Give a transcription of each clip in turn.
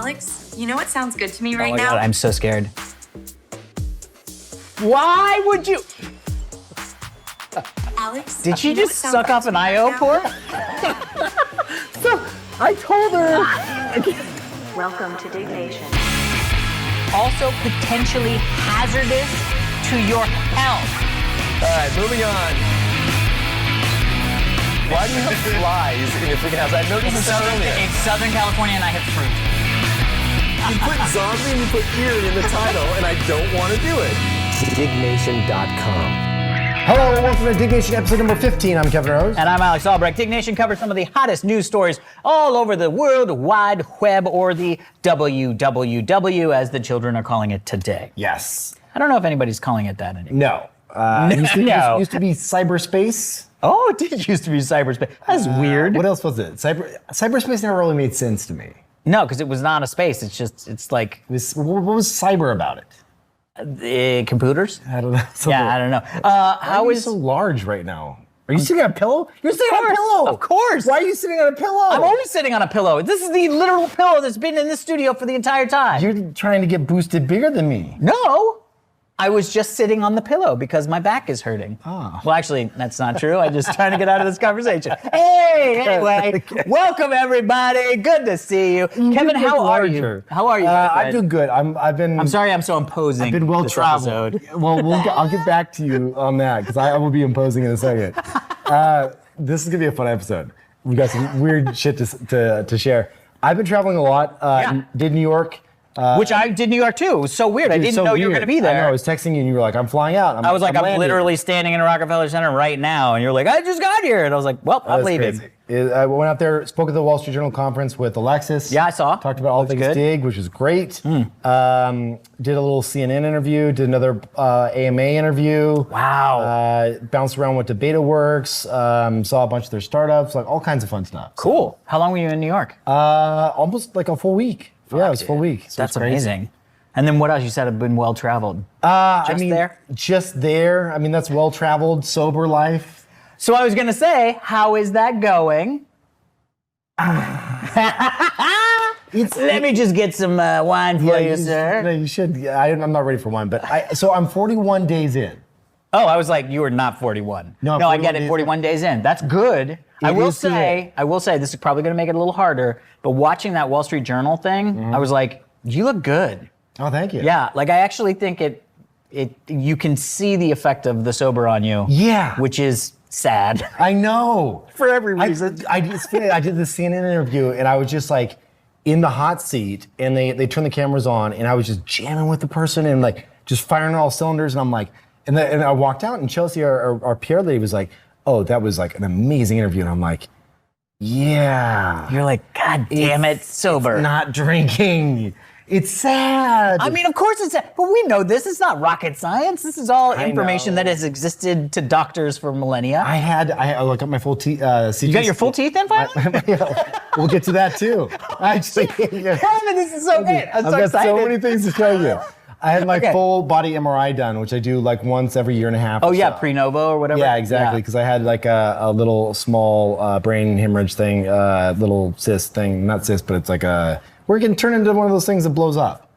Alex, you know what sounds good to me right Oh my now? God, I'm so scared. Why would you? Alex, Did she you know just what sounds suck good off to an me right IO now? port? I told her. Welcome to Diggnation. Also potentially hazardous to your health. All right, moving on. Why do you have flies in your freaking house? I noticed this earlier. It's Southern California and I have fruit. You put zombie and you put ear in the title, and I don't want to do it. Diggnation.com. Hello and welcome to Diggnation episode number 15. I'm Kevin Rose. And I'm Alex Albrecht. Diggnation covers some of the hottest news stories all over the World Wide Web, or the WWW as the children are calling it today. Yes. I don't know if anybody's calling it that anymore. No. Used to be cyberspace. Oh, it did used to be cyberspace. That's weird. What else was it? Cyberspace never really made sense to me. No, because it was not a space. It's like What was cyber about it? computers. I don't know. Yeah, I don't know. How How are is you so large right now? Are you sitting on a pillow? You're sitting on a pillow. Of course. Why are you sitting on a pillow? I'm always sitting on a pillow. This is the literal pillow that's been in this studio for the entire time. You're trying to get boosted bigger than me. No, I was just sitting on the pillow because my back is hurting. Oh. Well, actually, that's not true. I'm just trying to get out of this conversation. Hey, anyway, welcome everybody. Good to see you. Kevin, how are you? How are you? I'm doing good. I'm sorry I'm so imposing. I've been well this traveled. episode. Well, I'll get back to you on that because I will be imposing in a second. This is gonna be a fun episode. We got some weird shit to share. I've been traveling a lot. Yeah. Did New York. Which I did New York too. It was so weird. I Dude, didn't so know you were weird. going to be there. I know. I was texting you and you were like, "I'm flying out." I was like, I'm landing. literally standing in Rockefeller Center right now. And you're like, I just got here. And I was like, well, I'm That's leaving. crazy. I went out there, spoke at the Wall Street Journal conference with Alexis. Yeah, I saw. Talked about all Looks things good. Dig, which was great. Did a little CNN interview, did another AMA interview. Wow. Bounced around with DebataWorks, saw a bunch of their startups, like all kinds of fun stuff. Cool. How long were you in New York? Almost like a full week. Yeah, it was a full week. So That's it's crazy. amazing. And then what else? You said I've been well traveled. There? Just there. I mean, that's well traveled, sober life. So I was gonna say, how is that going? Let me just get some wine for you, sir. No, you should. Yeah, I'm not ready for wine, but I'm 41 days in. Oh, I was like, you were not 41. No, I 41 get it. days 41 days in. That's good. I will say, this is probably gonna make it a little harder. But watching that Wall Street Journal thing, I was like, you look good. Oh, thank you. Yeah, like I actually think you can see the effect of the sober on you. Yeah. Which is sad. I know. For every reason. It's funny, I did the CNN interview and I was just like in the hot seat and they turned the cameras on and I was just jamming with the person and like just firing on all cylinders and I'm like, and I walked out and Chelsea, our PR lady was like, oh, that was like an amazing interview. And I'm like, yeah. You're like, God damn it, sober. Not drinking. It's sad. I mean, of course it's sad, but we know this. It's not rocket science. This is all I information know. that has existed to doctors for millennia. I looked at my full teeth. You got your full teeth in finally? We'll get to that too. Actually, yeah. Kevin, this is so great. I'm I've so got excited. so many things to show you. I had my Okay. full body MRI done, which I do like once every year and a half. Oh or yeah, so. pre-novo or whatever. Yeah, exactly. Because I had like a little small brain hemorrhage thing, little cyst thing. Not cyst, but it's like we're getting turned into one of those things that blows up.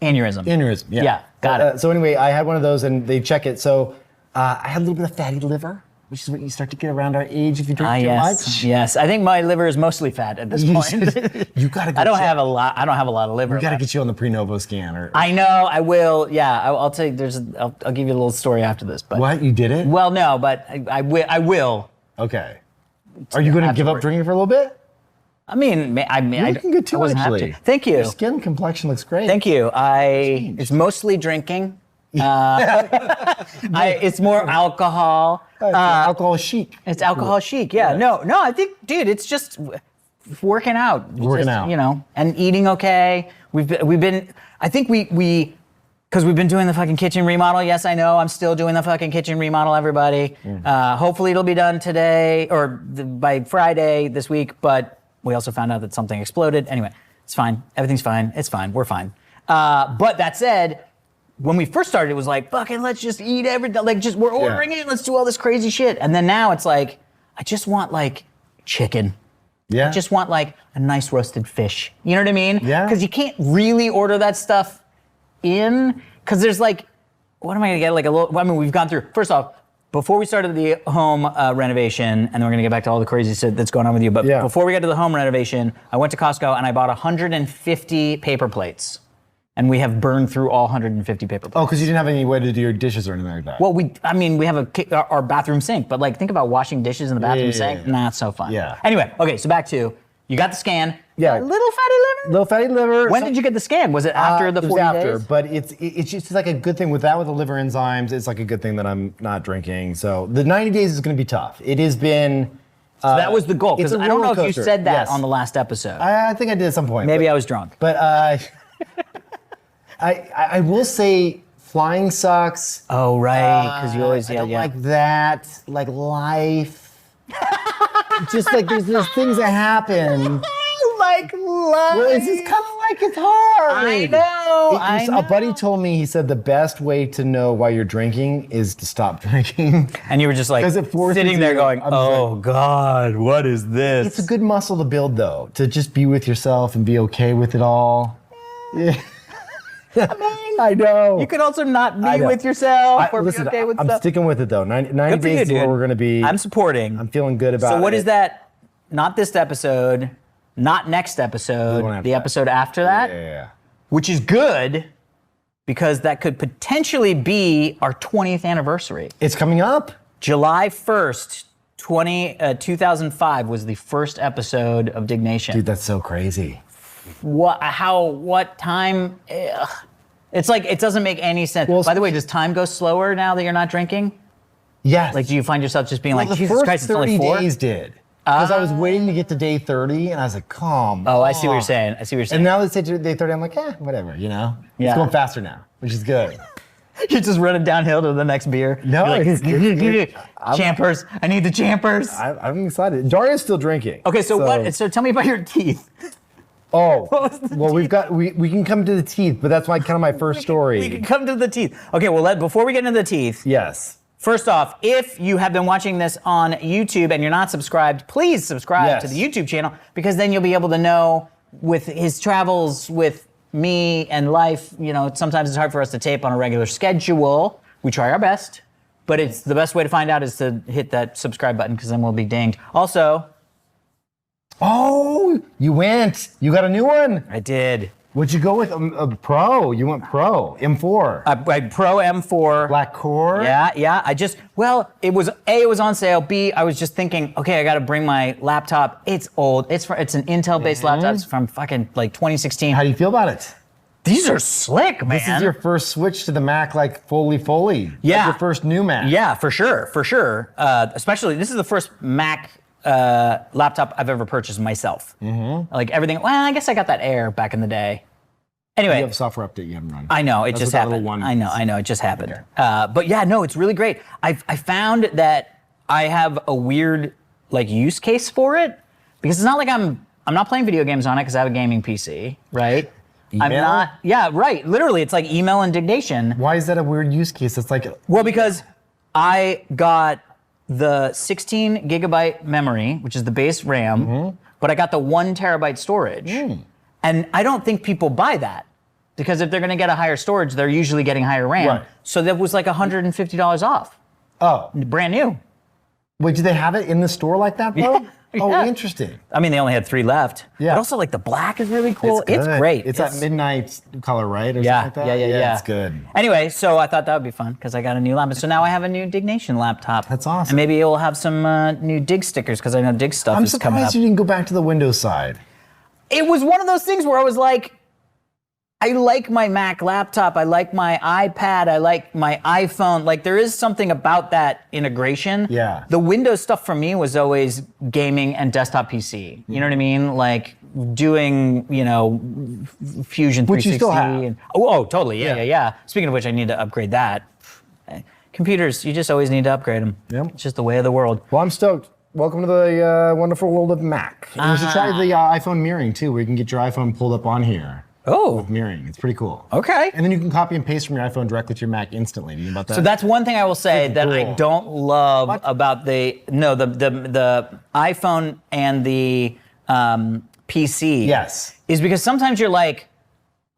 Aneurysm. Aneurysm. Yeah. Yeah, got it. So anyway, I had one of those, and they check it. So I had a little bit of fatty liver, which is what you start to get around our age if you drink too yes, much. yes. I think my liver is mostly fat at this point. You gotta. Go I don't check. have a lot. I don't have a lot of liver. We gotta left. get you on the pre-novo scan. I know. I will. Yeah. I'll tell you. I'll give you a little story after this. But What? You did it? well, no. But I will. Okay. Are you gonna give up drinking for a little bit? I mean, You're looking good too, I wasn't actually. have to. Thank you. Your skin complexion looks great. Thank you. It's mostly drinking. It's more alcohol. Alcohol chic. It's alcohol chic. Yeah. No. I think, dude, it's just working out. Working out. You know, and eating okay. We've been. I think we. Because we've been doing the fucking kitchen remodel. Yes, I know. I'm still doing the fucking kitchen remodel, everybody. Hopefully it'll be done today or by Friday this week. But we also found out that something exploded. Anyway, it's fine. Everything's fine. It's fine. We're fine. But that said, when we first started, it was like, fucking let's just eat everything. Like, just we're ordering it. Let's do all this crazy shit. And then now it's like, I just want like chicken. Yeah. I just want like a nice roasted fish. You know what I mean? Yeah. Because you can't really order that stuff in, because there's like, what am I gonna get? Like a little, I mean, we've gone through, first off, before we started the home renovation, and then we're gonna get back to all the crazy shit that's going on with you, but before we got to the home renovation, I went to Costco and I bought 150 paper plates. And we have burned through all 150 paper plates. Oh, because you didn't have any way to do your dishes or anything like that. Well, we have our bathroom sink, but like think about washing dishes in the bathroom sink. Nah, it's so fun. Yeah. Anyway, okay, so back to, you got the scan. Yeah. Little fatty liver? Little fatty liver. When did you get the scan? Was it after the 40 it was after, days? but it's just like a good thing with the liver enzymes. It's like a good thing that I'm not drinking. So the 90 days is going to be tough. It has been. So that was the goal, because it's a I don't know roller if you coaster. said that Yes. on the last episode. I think I did at some point. Maybe I was drunk. But I will say flying sucks. Oh, right, because you always, I don't like that. Like life. Just like there's things that happen. Like life. Well, it's just kind of like it's hard. I know. A buddy told me, he said the best way to know why you're drinking is to stop drinking. And you were just like it forces sitting there you- going, I'm oh God, what is this? It's a good muscle to build though, to just be with yourself and be okay with it all. Yeah. I know. You could also not I be know. with yourself or Listen, be okay with I'm stuff. sticking with it though. 90 Good for you, days is where dude. we're going to be. I'm supporting. I'm feeling good about it. So what is that? Not this episode, not next episode, one after the that. episode after that, Yeah. which is good because that could potentially be our 20th anniversary. It's coming up. July 1st, 2005 was the first episode of Diggnation. Dude, that's so crazy. What time? Ugh. It's like, it doesn't make any sense. Well, By the way, does time go slower now that you're not drinking? Yes. Like, do you find yourself just being Well, like, the Jesus first Christ, it's 30 only 4? days did. Because I was waiting to get to day 30 and I was like, come Oh, I see what you're on. saying. I see what you're saying. And now that it's day 30, I'm like, whatever, you know? Yeah. It's going faster now, which is good. You're just running downhill to the next beer. No, You're like, it's- Champers. I need the champers. I'm excited. Daria's still drinking. Okay, so tell me about your teeth. Oh, was the well, we can come to the teeth, but that's kind of my first story. We can come to the teeth. Okay, well, before we get into the teeth, Yes. first off, if you have been watching this on YouTube and you're not subscribed, please subscribe to the YouTube channel, because then you'll be able to know with his travels with me and life, you know, sometimes it's hard for us to tape on a regular schedule. We try our best, but it's the best way to find out is to hit that subscribe button, because then we'll be dinged. Also, Oh, you got a new one. I did. What'd you go with? A Pro. You went Pro. M4. I Pro M4. Black core. Yeah. It was on sale. B, I was just thinking, okay, I got to bring my laptop. It's old. It's an Intel-based laptop. It's from fucking like 2016. How do you feel about it? These are slick, man. This is your first switch to the Mac, like fully. Yeah. Like your first new Mac. Yeah, for sure. Especially, this is the first Mac laptop I've ever purchased myself. Mm-hmm. Like everything. Well, I guess I got that Air back in the day. Anyway, You have a software update you haven't run. I know, it That's just what that little happened. one I know, it just happened. Okay. But yeah, no, it's really great. I found that I have a weird like use case for it, because it's not like I'm not playing video games on it because I have a gaming PC, right? I'm Email? not. Yeah, right. Literally, it's like email and Diggnation. Why is that a weird use case? It's like, Well, because I got the 16 gigabyte memory, which is the base RAM, but I got the 1 terabyte storage. And I don't think people buy that, because if they're going to get a higher storage, they're usually getting higher RAM. Right. So that was like $150 off, oh, brand new. wait, do they have it in the store like that, bro? Yeah. Oh, Yeah. interesting. I mean, they only had 3 left. Yeah. But also, like, the black is really cool. It's good. great. It's that midnight color, right? Or Yeah, something like that? yeah. It's good. Anyway, so I thought that would be fun because I got a new laptop. So now I have a new Diggnation laptop. That's awesome. And maybe it will have some new Dig stickers, because I know Dig stuff I'm is coming up. surprised you didn't go back to the Windows side. It was one of those things where I was like, I like my Mac laptop, I like my iPad, I like my iPhone. Like, there is something about that integration. Yeah. The Windows stuff for me was always gaming and desktop PC. You know what I mean? Like doing, Fusion 360. Which you still have. And, totally. Yeah. Speaking of which, I need to upgrade that. Computers, you just always need to upgrade them. Yep. It's just the way of the world. Well, I'm stoked. Welcome to the wonderful world of Mac. And you should try the iPhone mirroring too, where you can get your iPhone pulled up on here. Oh, Mirroring, it's pretty cool. okay. And then you can copy and paste from your iPhone directly to your Mac instantly. Do you know about that? So that's one thing I will say that I cool. don't love about the iPhone and the PC. Yes. Is because sometimes you're like,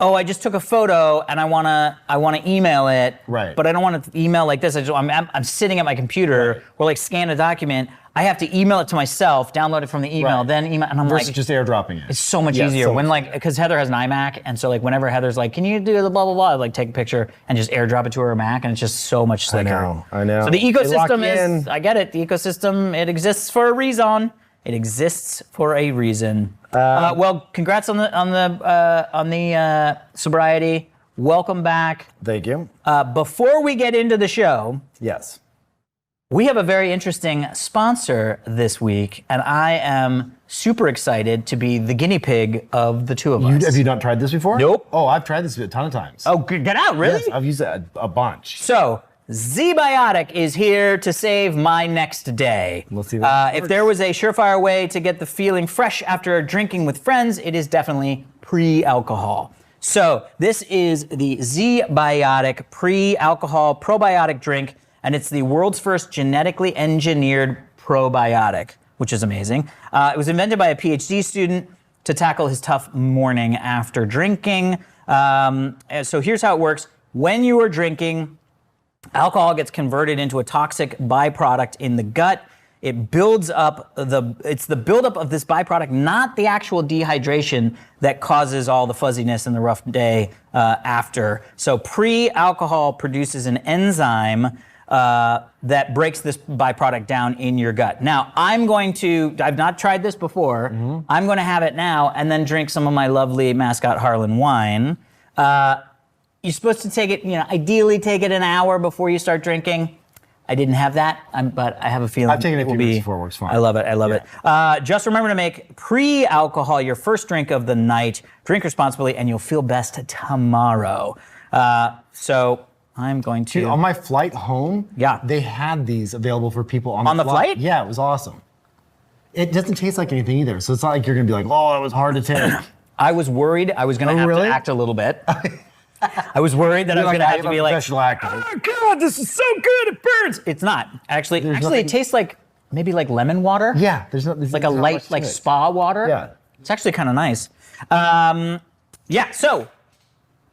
oh, I just took a photo and I wanna email it. Right. But I don't want to email like this. I'm sitting at my computer or like scan a document. I have to email it to myself, download it from the email, then email, and I'm Versus like, just airdropping it. it's so much easier so when much like, because Heather has an iMac, and so like whenever Heather's like, can you do the blah blah blah, I'd like take a picture and just airdrop it to her Mac, and it's just so much slicker. I know. So the They lock ecosystem you is, in. I get it. The ecosystem, it exists for a reason. It exists for a reason. Well, congrats on the sobriety. Welcome back. Thank you. Before we get into the show, Yes. we have a very interesting sponsor this week, and I am super excited to be the guinea pig of the two of us. Have you not tried this before? Nope. Oh, I've tried this a ton of times. Oh, get out, really? Yes, I've used it a bunch. So, Z-Biotic is here to save my next day. We'll see that If there was a surefire way to get the feeling fresh after drinking with friends, it is definitely pre-alcohol. So, this is the Z-Biotic pre-alcohol probiotic drink, and it's the world's first genetically engineered probiotic, which is amazing. It was invented by a PhD student to tackle his tough morning after drinking. And so here's how it works. When you are drinking, alcohol gets converted into a toxic byproduct in the gut. It builds up it's the buildup of this byproduct, not the actual dehydration, that causes all the fuzziness and the rough day after. So pre-alcohol produces an enzyme that breaks this byproduct down in your gut. Now, I've not tried this before. Mm-hmm. I'm going to have it now and then drink some of my lovely Mascot Harlan wine. You're supposed to take it, ideally take it an hour before you start drinking. I didn't have that, but I have a feeling I've taken it a will few be. minutes before it works fine. I love it. Just remember to make pre-alcohol your first drink of the night. Drink responsibly, and you'll feel best tomorrow. So I'm going to. Dude, on my flight home, Yeah. they had these available for people on the flight? Yeah, it was awesome. It doesn't taste like anything either, so it's not like you're gonna be like, oh, it was hard to take. I was worried I was going to have really? to act a little bit. I was worried that I was going to have to be like, professional actor. oh God, this is so good, it burns. It's not. Actually, nothing- it tastes like maybe like lemon water. Yeah, there's Like a not much light, to like it. spa water. Yeah. It's actually kind of nice. So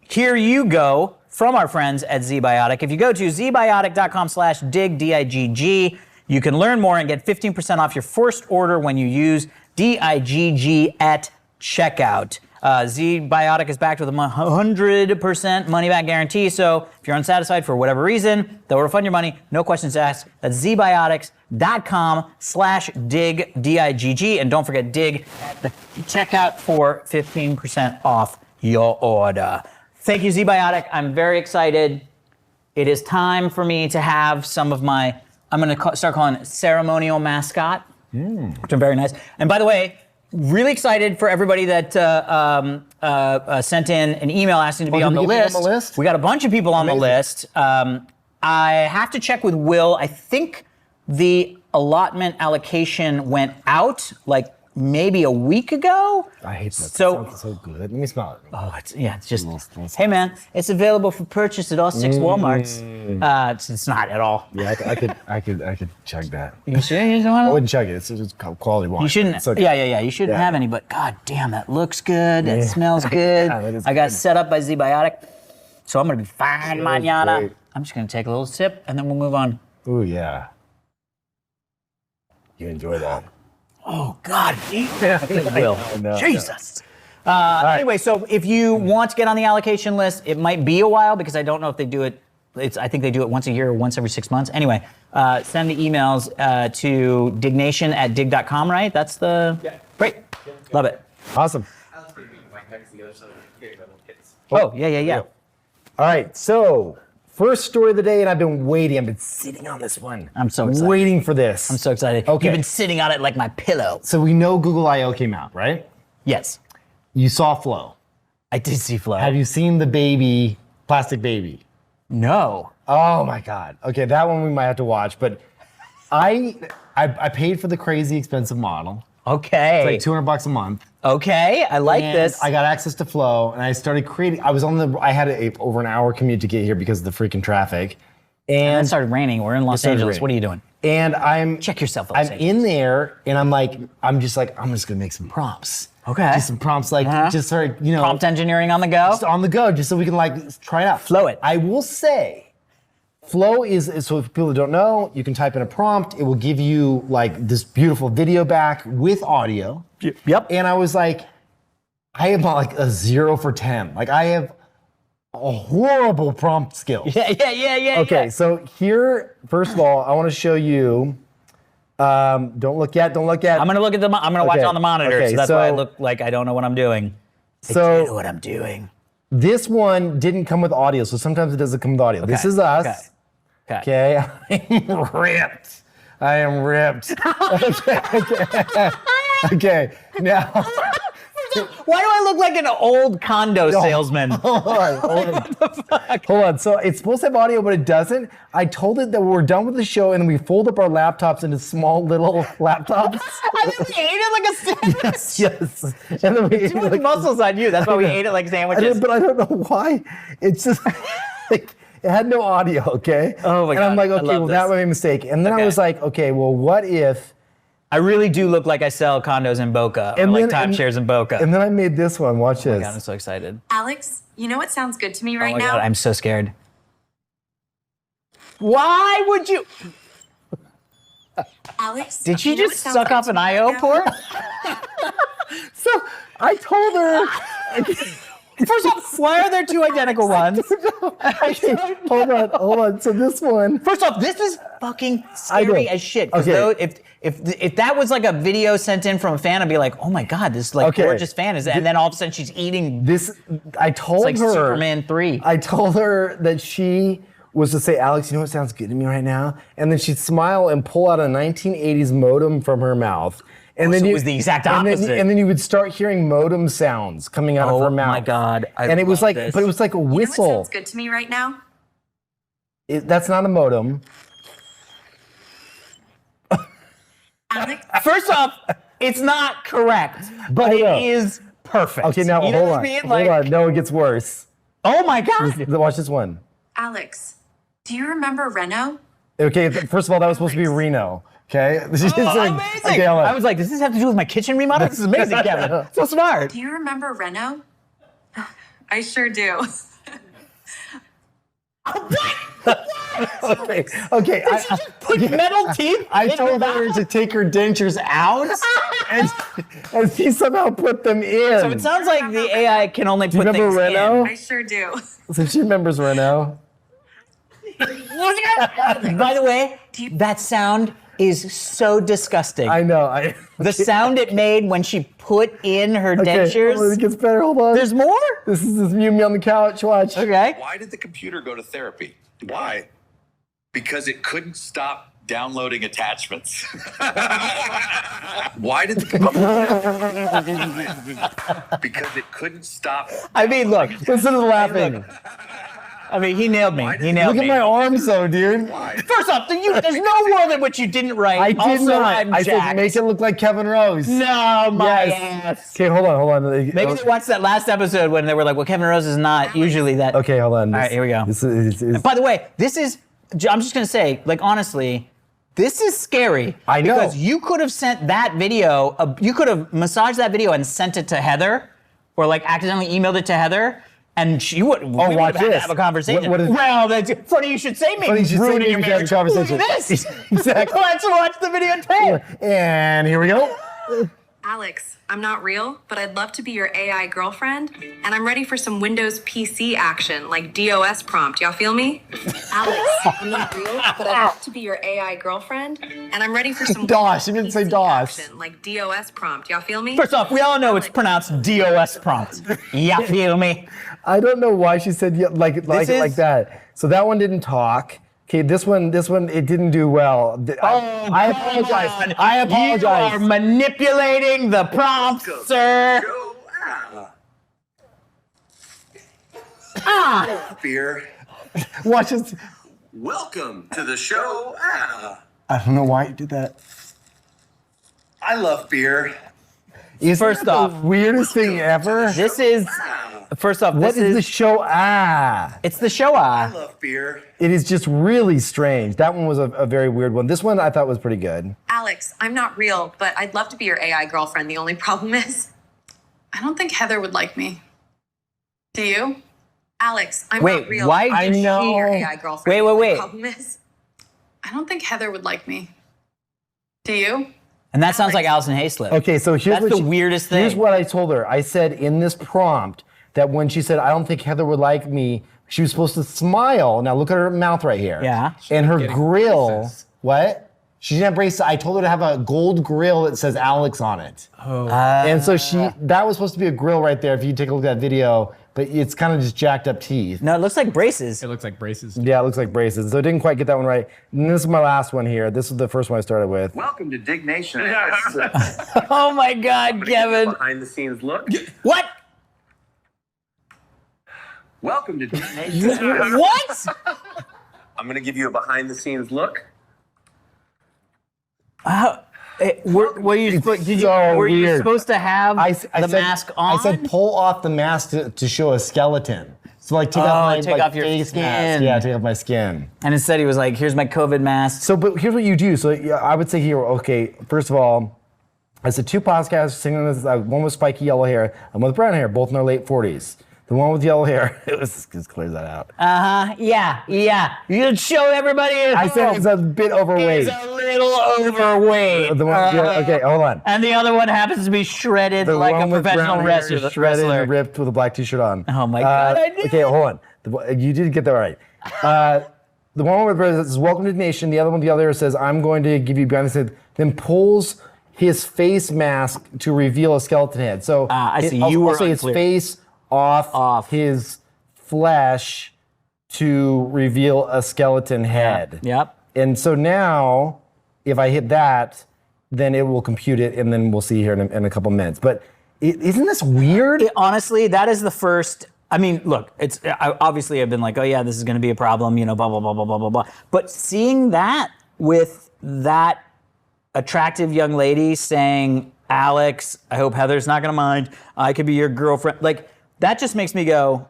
here you go from our friends at ZBiotic. If you go to zbiotic.com/dig, D-I-G-G, you can learn more and get 15% off your first order when you use DIGG at checkout. Z-Biotic is backed with a 100% money-back guarantee, so if you're unsatisfied for whatever reason, they'll refund your money, no questions asked. That's zbiotics.com/dig, D-I-G-G, and don't forget dig at the checkout for 15% off your order. Thank you, Z-Biotic. I'm very excited. It is time for me to have some of my, I'm going to start calling it ceremonial mascot, which are very nice. And by the way, really excited for everybody that sent in an email asking to be did on we the get list. people on the list? We got a bunch of people on the list. I have to check with Will. I think the allotment allocation went out like maybe a week ago. I hate that. So- It sounds so good. Let me smell it. Oh, it's just, Nice. hey man, it's available for purchase at all 6 Walmarts. It's not at all. Yeah, I could chug that. You sure you don't I want to? wouldn't chug it. It's just quality wine. You shouldn't. It's okay. Yeah. You shouldn't Yeah. have any. But god damn, that looks good. It smells good. Yeah, that is I got good. set up by Z-Biotic, so I'm gonna be fine, manana. great. I'm just gonna take a little sip and then we'll move on. Ooh, yeah. You enjoy that. Oh god, I will. know. Jesus. Anyway, so if you want to get on the allocation list, it might be a while because I don't know if they do it. I think they do it once a year or once every 6 months. Anyway, send the emails to Diggnation at dig.com, right? That's the. Yeah. Great. Love it. Awesome. Oh, yeah. All right, so first story of the day, and I've been sitting on this one. I'm so excited. Waiting for this. I'm so excited. Okay. You've been sitting on it like my pillow. So we know Google I/O came out, right? Yes, You saw Flow. I did see Flow. Have you seen the baby, plastic baby? No. Oh my God. Okay, that one we might have to watch. But I paid for the crazy expensive model. Okay. It's like $200 a month. Okay, I like And this. I got access to Flow, and I started creating. I had over an hour commute to get here because of the freaking traffic, And it And started raining. We're in Los started Angeles. raining. What are you doing? I'm Check yourself, Los I'm Angeles. in there, and I'm just gonna make some prompts. Okay. Just some prompts, just sort of, Prompt engineering on the go. just on the go, just so we can try it out. Flow it. I will say, Flow is so if people don't know, you can type in a prompt. It will give you this beautiful video back with audio. Yep. And I was like, I am a 0 for 10. I have a horrible prompt skill. Yeah. Okay, so here, first of all, I want to show you. Don't look yet. I'm gonna look at I'm gonna watch Okay, on the monitor, okay, so that's why I so- look like I don't know what I'm doing. I So- do know what I'm doing. This one didn't come with audio, so sometimes it doesn't come with audio. This is us. Okay. I'm ripped. I am ripped. Okay. Now, Why do I look like an old condo salesman? hold on. So it's supposed to have audio, but it doesn't. I told it that we're done with the show and we fold up our laptops into small little laptops. I think we ate it like a sandwich. Yes. And then we Too much muscles on you. That's why we ate it like sandwiches. But I don't know why. It's just it had no audio, okay? Oh my And I'm God, like, I okay, love well, that this. was a mistake. And then I Okay. was like, okay, well, what if... I really do look like I sell condos in Boca, or like timeshares in Boca. And then I made this one. Watch this. Oh my God, I'm so excited. Alex, you know what sounds good to me Oh right my now? God, I'm so scared. Why would you? Alex, Did she you know what just sounds suck good off to an me right IO now? port? So I told her... First off, why are there two identical ones? Okay, hold on. So this one... First off, this is fucking scary as shit. 'Cause Okay. though, if that was like a video sent in from a fan, I'd be like, oh my God, this Okay. gorgeous fan is, and then all of a sudden she's eating. I told It's like her... Superman 3. I told her that she was to say, Alex, you know what sounds good to me right now? And then she'd smile and pull out a 1980s modem from her mouth. And so it was the exact opposite. And then you would start hearing modem sounds coming out of her mouth. Oh my God, and it was love this. but it was like a You know what whistle. sounds good to me right now? That's not a modem. Alex, First off, it's not correct, but I know. it is perfect. Okay, now You know hold what on. I mean? Hold on. No, it gets worse. Oh my God. Watch this one. Alex, do you remember Reno? Okay, first of all, that was supposed to be Reno. Okay? This is Oh, like- amazing. okay, hold on. I was like, does this have to do with my kitchen remodel? This is amazing, Kevin. So smart. Do you remember Reno? I sure do. Okay. Put metal teeth I in told her her mouth. to take her dentures out, and she somehow put them in. So it sounds like the AI can only put remember things Reno? I sure do. So she remembers Reno. in. By the way, that sound is so disgusting. I know. The sound it made when she put in her Okay, hold on, dentures. it gets better. Hold on. There's more? This is me on the couch. Watch. Okay. Why did the computer go to therapy? Why? Because it couldn't stop downloading attachments. Why did the computer? Because it couldn't stop. I mean, look. Listen to the laughing. I mean, he nailed me. He nailed Look at me. my arms, though, dude. First off, there's no world in which you didn't write. I did also, not. I'm I said jacked. make it look like Kevin Rose. No, my Yes. ass. Okay, hold on. Maybe they watched that last episode when they were like, well, Kevin Rose is not usually that. Okay, hold on. All right, here we go. This is By the way, this is, I'm just going to say, like, honestly, this is scary. I know. Because you could have sent that video, you could have massaged that video and sent it to Heather, or like accidentally emailed it to Heather, and she would, we would watch have had to this. have a conversation. What is- well, that's funny you should say me. Funny you should say ruining me, your we should have a marriage. conversation. Look at this. Exactly. Let's watch the video tape. And here we go. Alex, I'm not real, but I'd love to be your AI girlfriend, and I'm ready for some Windows PC action, like DOS prompt. Y'all feel me? Alex, I'm not real, but I'd love to be your AI girlfriend, and I'm ready for some DOS, you didn't say PC DOS. action, like DOS prompt. Y'all feel me? First off, we all know it's pronounced DOS prompt. Ya feel me? I don't know why she said like it like is- that. So that one didn't talk. Okay, this one, it didn't do well. I apologize. Come on. I apologize. You are manipulating the prompts, sir. Beer. Watch this. Welcome to the show. I don't know why you did that. I love beer. Isn't First that the off, weirdest thing ever. This is First off, What this is the show? Ah. It's the show. I love beer. It is just really strange. That one was a very weird one. This one I thought was pretty good. Alex, I'm not real, but I'd love to be your AI girlfriend. The only problem is, I don't think Heather would like me. Do you? Alex, I'm Wait, not real. why I'd did love to be your she- AI girlfriend. Wait, The wait, only wait. problem is, I don't think Heather would like me. Do you? And that sounds like Allison Hayslip. Okay, so here's That's what the weirdest thing. Here's what I told her. I said in this prompt that when she said, I don't think Heather would like me, she was supposed to smile. Now look at her mouth right here. Yeah. And her grill. What? She didn't have braces. I told her to have a gold grill that says Alex on it. Oh. And so that was supposed to be a grill right there if you take a look at that video, but it's kind of just jacked up teeth. No, it looks like braces. It looks like braces. Yeah, it looks like braces. So I didn't quite get that one right. And this is my last one here. This is the first one I started with. Welcome to Diggnation. Oh my God, Kevin. Behind the scenes look. What? Welcome to Diggnation. What? I'm going to give you a behind the scenes look. Were you weird. supposed to have I the said, mask on? I said pull off the mask to show a skeleton. So like take off my take off your face skin. mask. Yeah, take off my skin. And instead he was like, here's my COVID mask. So, but here's what you do. So yeah, I would say here, okay, first of all, I said two podcasts singing this. One with spiky yellow hair, and one with brown hair, both in their late 40s. The one with yellow hair, it just clears that out. Yeah. You should show everybody at I said home. it's a bit overweight. He's a little overweight. The one, yeah, okay, hold on. And the other one happens to be shredded The like a one with professional brown hair is wrestler. shredded and ripped with a black t-shirt on. Oh my God, I did Okay, hold on. You did get that right. The one with says, welcome to the nation. The other one, the other says, I'm going to give you behind the scenes. Then pulls his face mask to reveal a skeleton head. So I see. I'll You were say his unclear. face off his flesh to reveal a skeleton head. Yep. And so now, if I hit that, then it will compute it, and then we'll see here in a couple minutes. But isn't this weird? Honestly, that is the first. I mean, look, obviously I've been like, oh yeah, this is going to be a problem, blah, blah, blah, blah, blah, blah, blah. But seeing that with that attractive young lady saying, Alex, I hope Heather's not going to mind. I could be your girlfriend. Like, that just makes me go,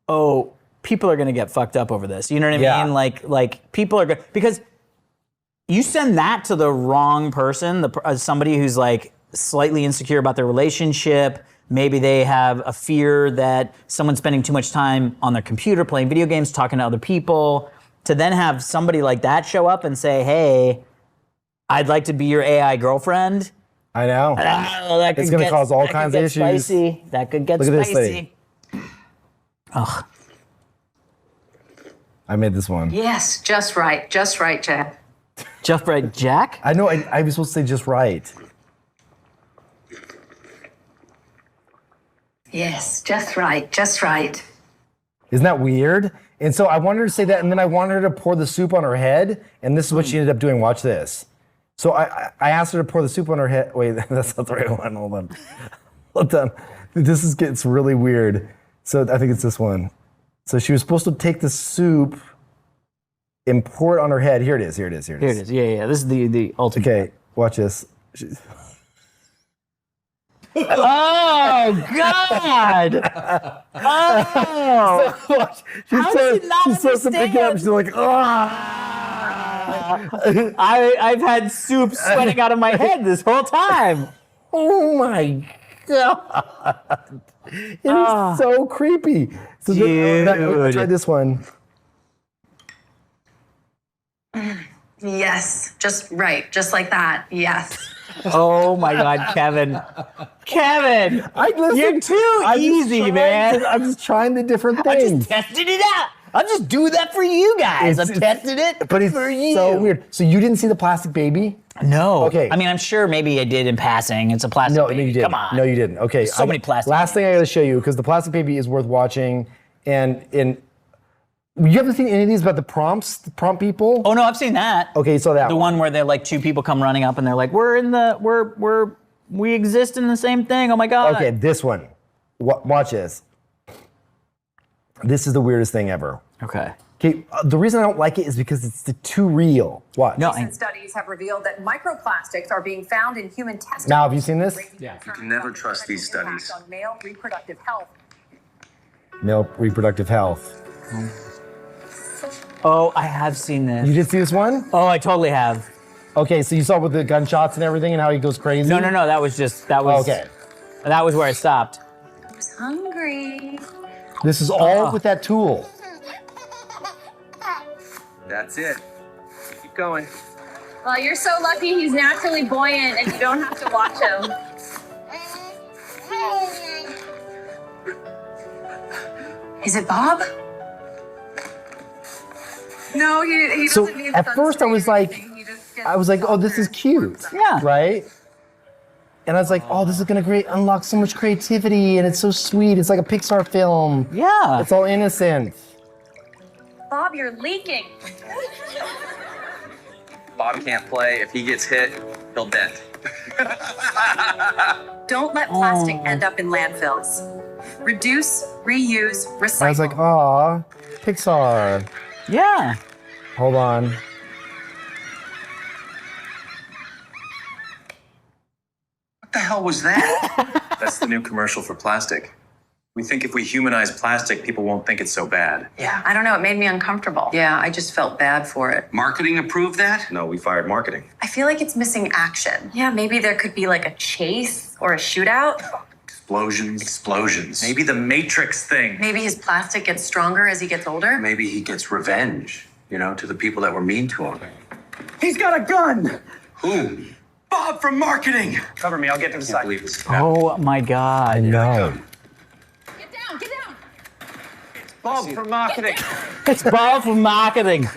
oh, people are going to get fucked up over this. You know what I Yeah. mean? Like people are going, because you send that to the wrong person, somebody who's like slightly insecure about their relationship. Maybe they have a fear that someone's spending too much time on their computer playing video games, talking to other people. To then have somebody like that show up and say, hey, I'd like to be your AI girlfriend. I know. That It's going to cause all kinds of issues. Spicy. That could get Look at this spicy. lady. Ugh. I made this one. Yes, just right, Chad. Just right, Jack? I know, I was supposed to say just right. Yes, just right. Isn't that weird? And so I wanted her to say that, and then I wanted her to pour the soup on her head, and this is what she ended up doing. Watch this. So I asked her to pour the soup on her head. Wait, that's not the right one. Hold on. Hold on. This gets really weird. So I think it's this one. So she was supposed to take the soup and pour it on her head. Here it is. Here it is. Yeah. This is the ultimate. Okay, watch this. Oh, God! Oh! Watch. How does he not she's supposed to pick it up. understand? She's like, I've had soup sweating out of my head this whole time. oh my God. It is so creepy. So Dude. try this one. yes, just right, just like that. Yes. Oh my God, Kevin. Kevin! You're too easy, man. I'm just trying the different I'm things. just testing it out. I'm just doing that for you guys. I'm testing it But it's for you. so weird. So you didn't see the plastic baby? No. Okay. I mean, I'm sure maybe I did in passing. It's a plastic No, baby. you didn't. Come on. No, you didn't. Okay. So many plastic Last thing I gotta show you, because the plastic baby is worth watching. And you haven't seen any of these about the prompt people? Oh no, I've seen that. Okay, so that The one where they're like two people come running up and they're like, we exist in the same thing. Oh my God. Okay, this one. Watch this. This is the weirdest thing ever. Okay. Okay, the reason I don't like it is because it's too real. Watch. No, Recent studies have revealed that microplastics are being found in human testicles. Now, have you seen this? You can never trust these studies. On male reproductive health. Male reproductive health. Oh, I have seen You this. did see this one? Oh, I totally have. Okay, so you saw with the gunshots and everything and how he goes crazy? No. That was Okay. That was where I stopped. Who's hungry? This is all with that tool. That's it. Keep going. Well, you're so lucky he's naturally buoyant and you don't have to watch him. Is it Bob? No, he So doesn't need at first I was sunscreen or like, anything. He just gets oh, this is cute. Yeah. Right? And I was like, oh, this is gonna unlock so much creativity and it's so sweet. It's like a Pixar film. Yeah. It's all innocent. Bob, you're leaking. Bob can't play. If he gets hit, he'll dent. Don't let plastic end up in landfills. Reduce, reuse, recycle. I was like, aw, Pixar. Yeah. Hold on. What the hell was that? That's the new commercial for plastic. We think if we humanize plastic, people won't think it's so bad. Yeah, I don't know. It made me uncomfortable. Yeah, I just felt bad for it. Marketing approved that? No, we fired marketing. I feel like it's missing action. Yeah, maybe there could be like a chase or a shootout. Explosions. Maybe the Matrix thing. Maybe his plastic gets stronger as he gets older. Maybe he gets revenge, to the people that were mean to him. He's got a gun! Who? Bob from marketing! Cover me, I'll get to the side. Oh my God. No. Get down, get down. Bob from marketing. It's Bob from marketing.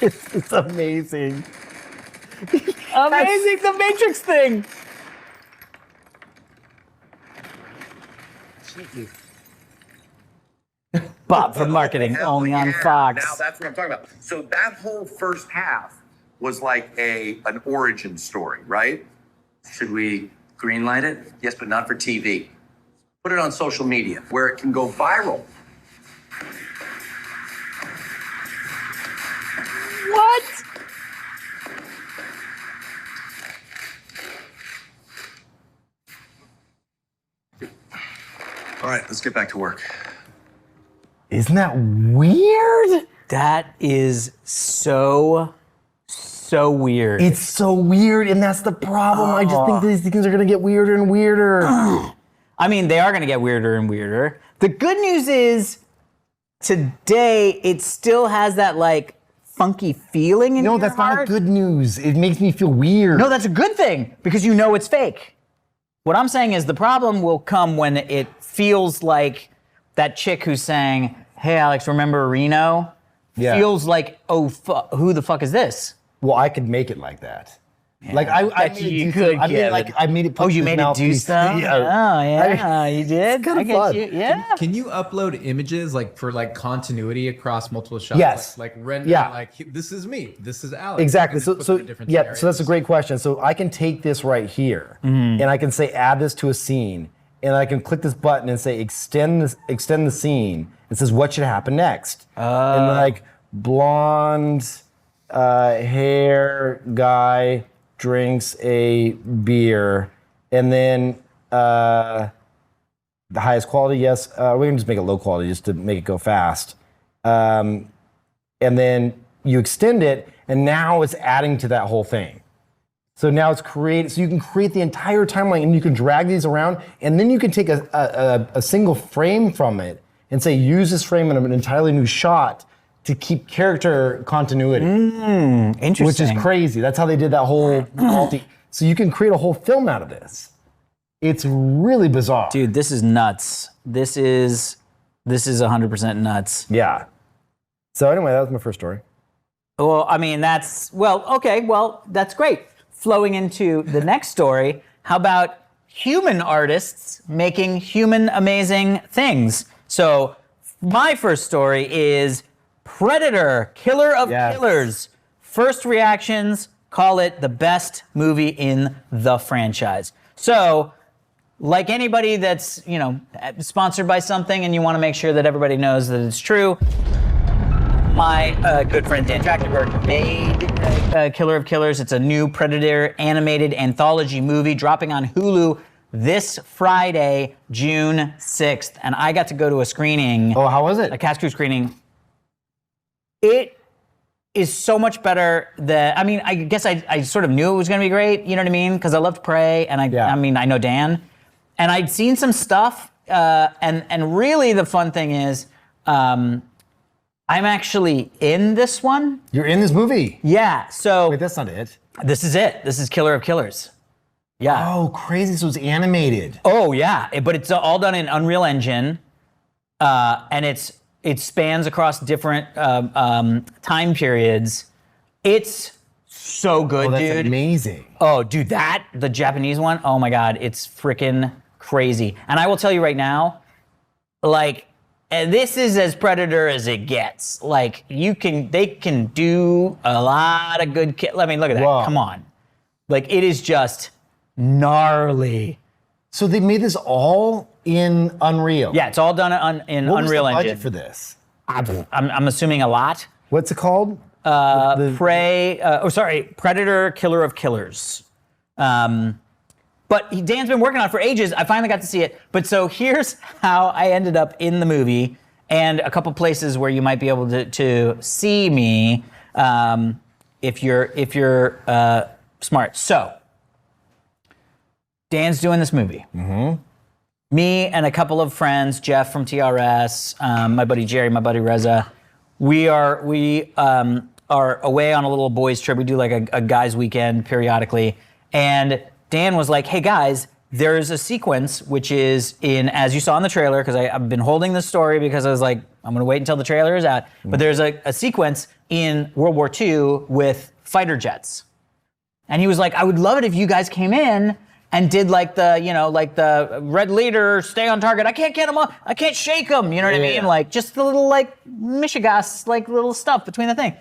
It's amazing. Amazing, the Matrix thing. Bob from marketing, only on Fox. Now that's what I'm talking about. So that whole first half was like an origin story, right? Should we greenlight it? Yes, but not for TV. Put it on social media where it can go viral. What? All right, let's get back to work. Isn't that weird? That is so weird. It's so weird, and that's the problem. I just think these things are gonna get weirder and weirder. I mean, they are going to get weirder and weirder. The good news is today it still has that like funky feeling in No, your that's heart. not good news. It makes me feel weird. No, that's a good thing because you know it's fake. What I'm saying is the problem will come when it feels like that chick who's saying, "Hey, Alex, remember Reno?" Yeah. Feels like, "Oh, who the fuck is this?" Well, I could make it like that. Like I bet made you it do could, some- I made Kevin. like I made it. Put Oh, you his made it do mouthpiece- stuff? Oh, yeah, you did? kinda I get fun. you. Yeah. Can you upload images for continuity across multiple shots? Yes. Like render Yeah. this is me, this is Alex. Exactly. And So, put so them in different yeah. So that's a scenarios. great question. So I can take this right here, and I can say add this to a scene, and I can click this button and say extend the scene. It says what should happen next, and like blonde hair guy drinks a beer, and then the highest quality. Yes, we can just make it low quality just to make it go fast. And then you extend it, and now it's adding to that whole thing. So now it's created, so you can create the entire timeline, and you can drag these around, and then you can take a single frame from it and say, use this frame in an entirely new shot to keep character continuity. Interesting. Which is crazy. That's how they did that whole so you can create a whole film out of this. It's really bizarre. Dude, this is nuts. This is 100% nuts. Yeah. So anyway, that was my first story. Well, I mean, that's great. Flowing into the next story, how about human artists making human amazing things? So my first story is Predator, Killer of Killers. First reactions call it the best movie in the franchise. So, like anybody that's, sponsored by something and you want to make sure that everybody knows that it's true, my good friend Dan Trachtenberg made Killer of Killers. It's a new Predator animated anthology movie dropping on Hulu this Friday, June 6th. And I got to go to a screening. Oh, how was it? A cast crew screening. It is so much better than, I mean, I guess I sort of knew it was going to be great, you know what I mean? Because I loved Prey, and I mean, I know Dan. And I'd seen some stuff, and really the fun thing is, I'm actually in this one. You're in this movie? Yeah, so. Wait, that's not it. This is it. This is Killer of Killers. Yeah. Oh, crazy. This was animated. Oh, yeah. But it's all done in Unreal Engine. And it spans across different time periods. It's so good, that's dude. Amazing. Oh, dude, the Japanese one, oh my God, it's freaking crazy. And I will tell you right now, like, this is as Predator as it gets. Like, they can do a lot of good, I mean, look at that, come on. Like, it is just gnarly. So they made this all in Unreal? Yeah, it's all done in Unreal Engine. What was the budget for this? I'm assuming a lot. What's it called? Predator, Killer of Killers. But Dan's been working on it for ages. I finally got to see it. But so here's how I ended up in the movie, and a couple places where you might be able to see me if you're smart. So Dan's doing this movie. Mm-hmm. Me and a couple of friends, Jeff from TRS, my buddy Jerry, my buddy Reza, we are away on a little boys trip. We do like a guys weekend periodically, and Dan was like, hey guys, there's a sequence which is in, as you saw in the trailer, because I've been holding this story because I was like, I'm gonna wait until the trailer is out, but there's a sequence in World War II with fighter jets. And he was like, I would love it if you guys came in and did like the red leader, stay on target. I can't get him up. I can't shake him. You know what I mean? Like just the little like Michigas, like little stuff between the thing.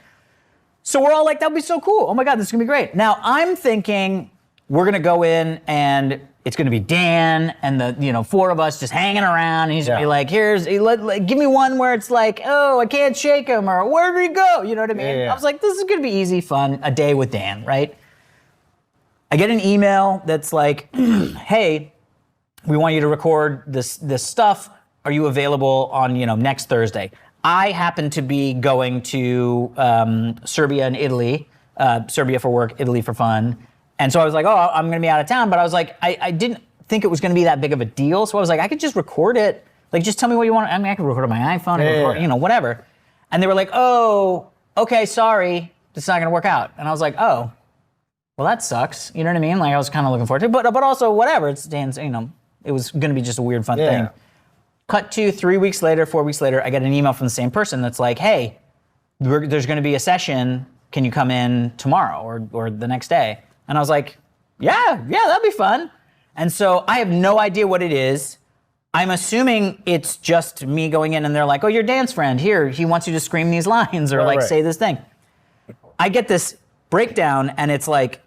So we're all like, that'd be so cool. Oh my God, this is gonna be great. Now I'm thinking we're gonna go in and it's gonna be Dan and the four of us just hanging around. And he's gonna be like, give me one where it's like, oh, I can't shake him, or where did he go? You know what I mean? I was like, this is gonna be easy, fun, a day with Dan, right? I get an email that's like, hey, we want you to record this stuff. Are you available on, next Thursday? I happen to be going to Serbia and Italy, Serbia for work, Italy for fun. And so I was like, oh, I'm gonna be out of town. But I was like, I didn't think it was gonna be that big of a deal. So I was like, I could just record it. Like, just tell me what you want. I mean, I could record on my iPhone, record, whatever. And they were like, oh, okay, sorry, it's not gonna work out. And I was like, oh, well, that sucks. You know what I mean? Like, I was kind of looking forward to it, but also whatever. It's Dan's, it was going to be just a weird, fun thing. Cut to 3 weeks later, 4 weeks later, I get an email from the same person that's like, hey, there's going to be a session. Can you come in tomorrow or the next day? And I was like, yeah, that'd be fun. And so I have no idea what it is. I'm assuming it's just me going in and they're like, oh, you're Dan's friend. Here, he wants you to scream these lines or say this thing. I get this breakdown and it's like,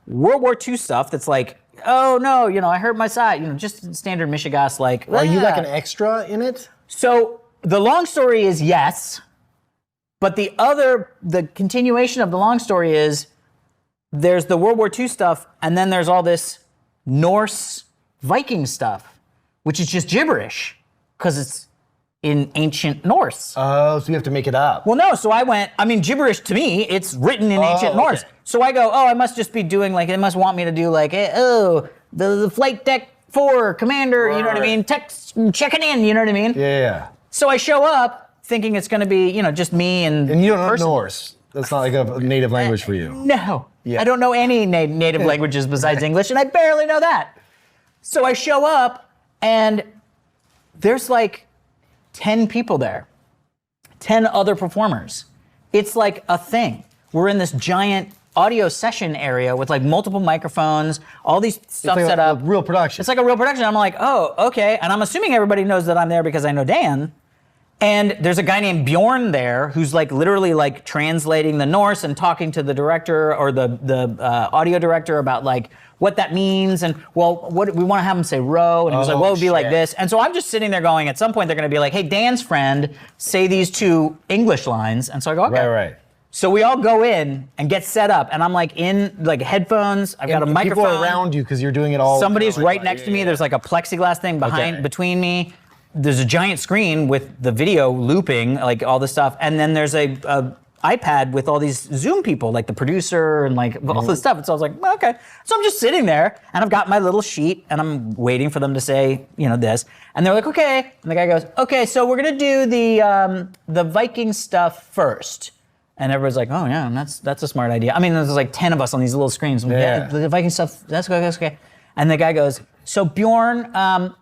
World War II stuff that's like, oh no, I hurt my side, just standard Michigas like. Are you like an extra in it? So the long story is yes, but the continuation of the long story is there's the World War II stuff and then there's all this Norse Viking stuff, which is just gibberish because it's in ancient Norse. Oh, so you have to make it up. Well, no, so gibberish to me, it's written in ancient Norse. Okay. So I go, I must just be doing they must want me to do the flight deck 4 commander, you know what I mean? Text checking in, you know what I mean? Yeah. So I show up thinking it's gonna be, just me and you don't know Norse. That's not like a native language for you. No. Yeah. I don't know any native languages besides English, and I barely know that. So I show up, and there's like 10 people there, 10 other performers. It's like a thing. We're in this giant audio session area with like multiple microphones, all these stuff set up. A real production. It's like a real production. I'm like, oh, okay. And I'm assuming everybody knows that I'm there because I know Dan. And there's a guy named Bjorn there who's like literally like translating the Norse and talking to the director or the audio director about like what that means. And well, what we want to have him say row. And he was like, well, it would be like this. And so I'm just sitting there going, at some point they're going to be like, hey, Dan's friend, say these 2 English lines. And so I go, okay. Right. So we all go in and get set up, and I'm like in like headphones. I've got a microphone. People are around you because you're doing it all. Somebody's right next to me. There's like a plexiglass thing between me. There's a giant screen with the video looping, like all this stuff, and then there's a iPad with all these Zoom people, like the producer and like all this stuff. And so I was like, well, okay. So I'm just sitting there, and I've got my little sheet, and I'm waiting for them to say, this. And they're like, okay. And the guy goes, okay, so we're gonna do the Viking stuff first. And everybody's like, oh yeah, that's a smart idea. I mean, there's like 10 of us on these little screens. Yeah, the Viking stuff, that's okay. And the guy goes, so Bjorn,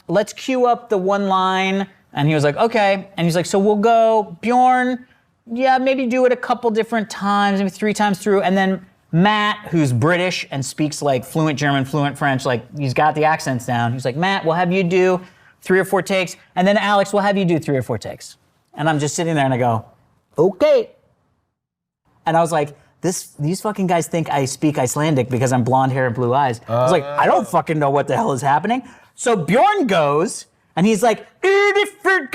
let's cue up the one line. And he was like, okay. And he's like, so we'll go, Bjorn, yeah, maybe do it a couple different times, maybe 3 times through. And then Matt, who's British and speaks like fluent German, fluent French, like he's got the accents down. He's like, Matt, we'll have you do 3 or 4 takes. And then Alex, we'll have you do 3 or 4 takes. And I'm just sitting there and I go, okay. And I was like, these fucking guys think I speak Icelandic because I'm blonde hair and blue eyes. I was like, I don't fucking know what the hell is happening. So Bjorn goes, and he's like, Erdenburg.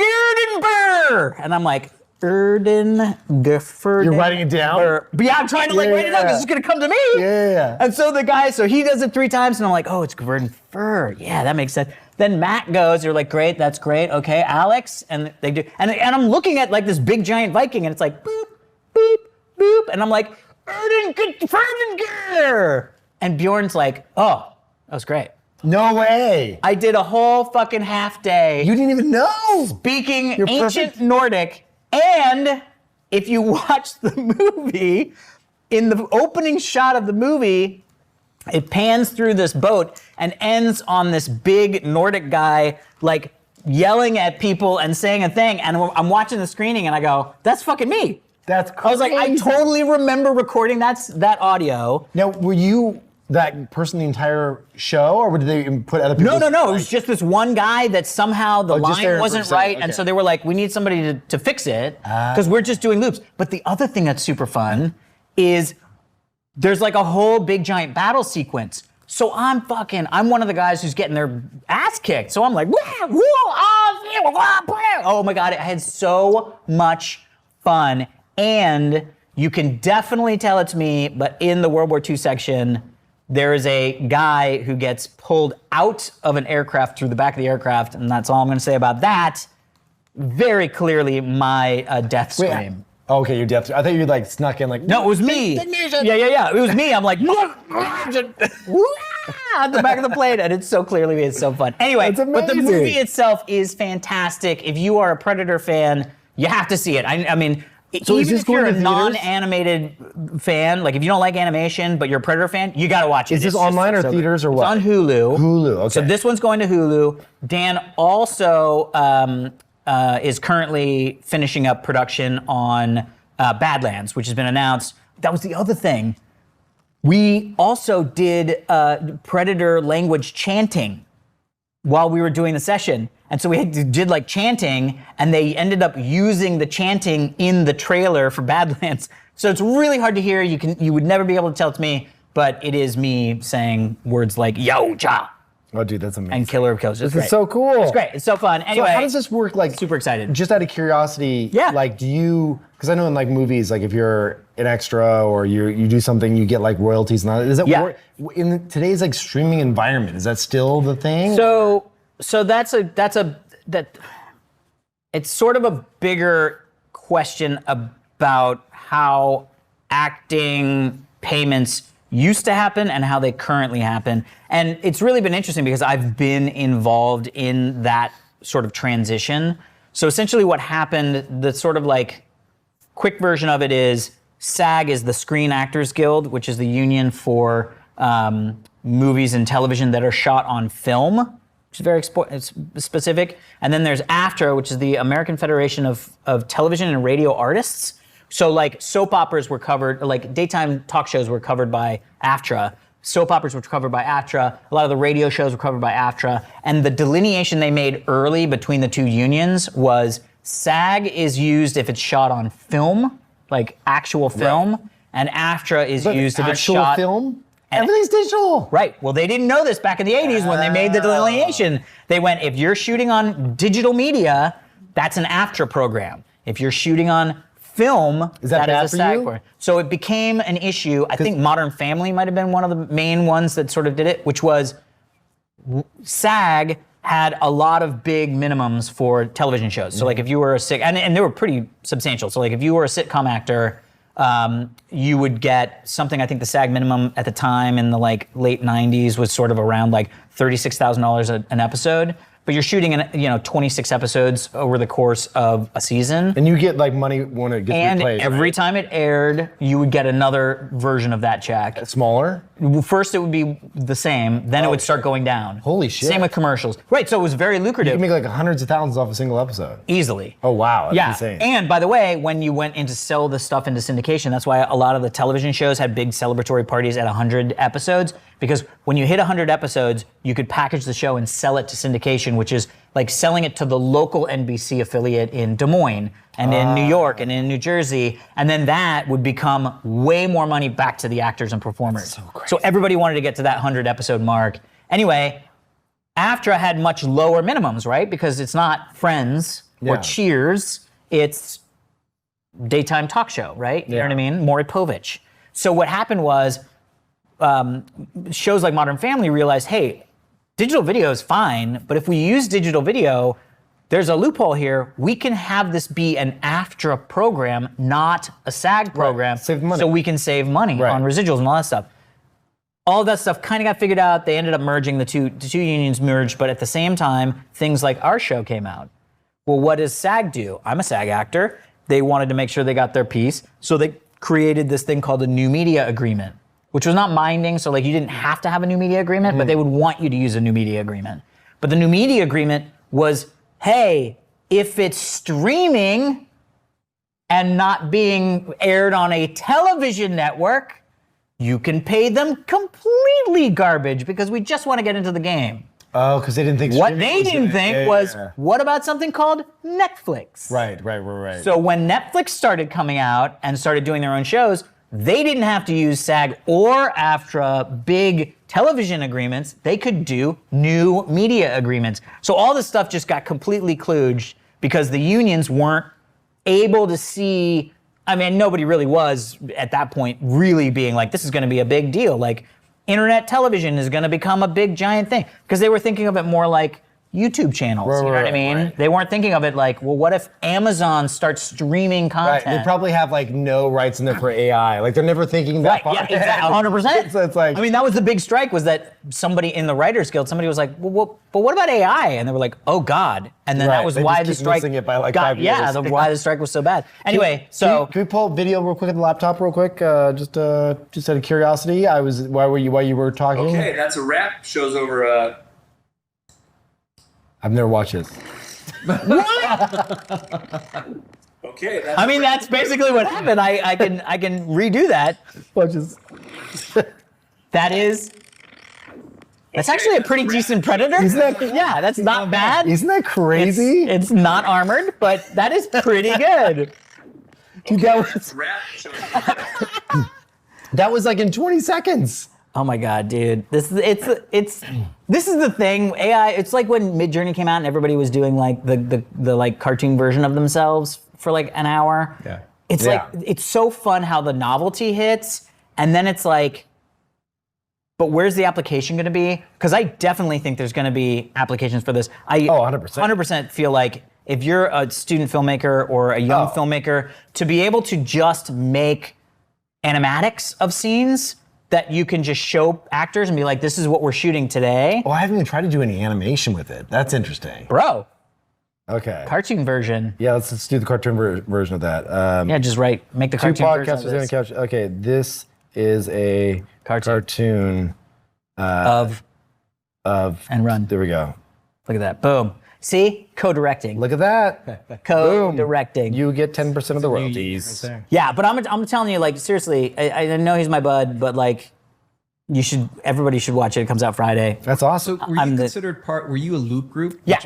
And I'm like, Erdenburg. You're writing it down? But yeah, I'm trying to write it down because it's going to come to me. Yeah. And so he does it 3 times, and I'm like, oh, it's Erdenburg. Yeah, that makes sense. Then Matt goes, you're like, great, that's great. Okay, Alex. And they do. And I'm looking at like this big giant Viking, and it's like, boop, beep, boop. And I'm like, Erdenburg. And Bjorn's like, oh, that was great. No way. I did a whole fucking half day. You didn't even know. Speaking ancient Nordic. And if you watch the movie, in the opening shot of the movie, it pans through this boat and ends on this big Nordic guy, like yelling at people and saying a thing. And I'm watching the screening and I go, that's fucking me. That's crazy. I was like, I totally remember recording that audio. Now, were you that person the entire show, or did they put other people? No. It was just this one guy that somehow the line wasn't right, and so they were like, we need somebody to fix it because we're just doing loops. But the other thing that's super fun is there's like a whole big giant battle sequence. So I'm one of the guys who's getting their ass kicked. So I'm like, oh my God, I had so much fun. And you can definitely tell it's me, but in the World War II section, there is a guy who gets pulled out of an aircraft through the back of the aircraft, and that's all I'm going to say about that. Very clearly my death scream. Okay, your death. I thought you like snuck in like. No, it was me. Yeah. It was me. I'm like, at the back of the plane, and it's so clearly me. It's so fun. Anyway, but the movie itself is fantastic. If you are a Predator fan, you have to see it. I mean. So even if you're a non-animated fan, like if you don't like animation, but you're a Predator fan, you gotta watch it. Is this online or theaters or what? It's on Hulu. Hulu, okay. So this one's going to Hulu. Dan also is currently finishing up production on Badlands, which has been announced. That was the other thing. We also did Predator language chanting while we were doing the session. And so we did like chanting, and they ended up using the chanting in the trailer for Badlands. So it's really hard to hear. You would never be able to tell it's me, but it is me saying words like yo ja. Oh, dude, that's amazing. And Killer of Kills. This is so cool. It's great. It's so fun. Anyway, so how does this work? Like, super excited. Just out of curiosity, yeah. Like, do you? Because I know in like movies, like if you're an extra or you do something, you get like royalties and all that. Does that work in today's like streaming environment? Is that still the thing? So it's sort of a bigger question about how acting payments used to happen and how they currently happen. And it's really been interesting because I've been involved in that sort of transition. So essentially what happened, the sort of like quick version of it is SAG is the Screen Actors Guild, which is the union for movies and television that are shot on film. Which is very specific. And then there's AFTRA, which is the American Federation of Television and Radio Artists. So like soap operas were covered, like daytime talk shows were covered by AFTRA. Soap operas were covered by AFTRA. A lot of the radio shows were covered by AFTRA. And the delineation they made early between the two unions was SAG is used if it's shot on film, like actual film, and AFTRA is used if it's shot film. Everything's digital. Right. Well, they didn't know this back in the 80s when they made the delineation. They went, if you're shooting on digital media, that's an AFTRA program. If you're shooting on film, that is for a SAG you? program. So it became an issue. I think Modern Family might have been one of the main ones that sort of did it, which was SAG had a lot of big minimums for television shows. So like if you were and they were pretty substantial. So like if you were a sitcom actor, you would get something, I think the SAG minimum at the time in the like late 90s was sort of around like $36,000 an episode. But you're shooting 26 episodes over the course of a season. And you get like money when it gets replayed. And every time it aired, you would get another version of that check. Smaller? First it would be the same, then it would start going down. Holy shit. Same with commercials. Right, so it was very lucrative. You can make like hundreds of thousands off a single episode. Easily. Oh wow, that's insane. And by the way, when you went in to sell this stuff into syndication, that's why a lot of the television shows had big celebratory parties at 100 episodes, because when you hit 100 episodes, you could package the show and sell it to syndication, which is like selling it to the local NBC affiliate in Des Moines and in New York and in New Jersey, and then that would become way more money back to the actors and performers. So everybody wanted to get to that 100 episode mark. Anyway, AFTRA had much lower minimums, right? Because it's not Friends or Cheers, it's daytime talk show, right? You know what I mean? Maury Povich. So what happened was shows like Modern Family realized, hey, digital video is fine, but if we use digital video, there's a loophole here. We can have this be an AFTRA program, not a SAG program, Save money. so we can save money on residuals and all that stuff. All of that stuff kind of got figured out. They ended up merging, the two unions merged, but at the same time, things like our show came out. Well, what does SAG do? I'm a SAG actor. They wanted to make sure they got their piece, so they created this thing called a new media agreement, which was not binding, so like you didn't have to have a new media agreement, but they would want you to use a new media agreement. But the new media agreement was, hey, if it's streaming and not being aired on a television network, you can pay them completely garbage because we just want to get into the game. Oh, because they didn't think what they didn't think was, what about something called Netflix? Right. So when Netflix started coming out and started doing their own shows, they didn't have to use SAG or AFTRA big television agreements. They could do new media agreements. So all this stuff just got completely kludged because the unions weren't able to see. I mean, nobody really was at that point really being like, this is going to be a big deal. Like, internet television is going to become a big giant thing, because they were thinking of it more like YouTube channels. You know what I mean? They weren't thinking of it like, well, what if Amazon starts streaming content? Right. They probably have like no rights in there for AI. Like they're never thinking that far. Yeah, exactly, 100%. So it's like, I mean, that was the big strike, was that somebody in the Writers Guild, somebody was like, well, but what about AI? And they were like, oh God. And then that was why the strike missing it by like 5 years. Yeah, why the strike was so bad. Anyway, so can we pull video real quick at the laptop real quick? Just out of curiosity. While you were talking. Okay, that's a wrap. Show's over. I've never watched this. Okay. I mean, that's basically what happened. I can redo that. That's actually a pretty decent Predator. Isn't that, yeah, that's not bad. Isn't that crazy? It's not armored, but that is pretty good. Dude, that was like in 20 seconds. Oh my God, dude. This is the thing. AI, it's like when Midjourney came out and everybody was doing like the like cartoon version of themselves for like an hour. Yeah. It's like, it's so fun how the novelty hits, and then it's like, but where's the application gonna be? Because I definitely think there's gonna be applications for this. 100%. 100% feel like if you're a student filmmaker or a young filmmaker, to be able to just make animatics of scenes that you can just show actors and be like, this is what we're shooting today. Oh, I haven't even tried to do any animation with it. That's interesting. Bro. Okay. Cartoon version. Yeah, let's do the cartoon version of that. Yeah, just make the cartoon version of this. Couch. Okay, this is a cartoon of and run. There we go. Look at that. Boom. See? Co-directing. Look at that. Co-directing. You get 10% of the royalties. Right, yeah, but I'm telling you, like, seriously, I know he's my bud, but like, everybody should watch it. It comes out Friday. That's awesome. So were you considered were you a loop group? Yeah.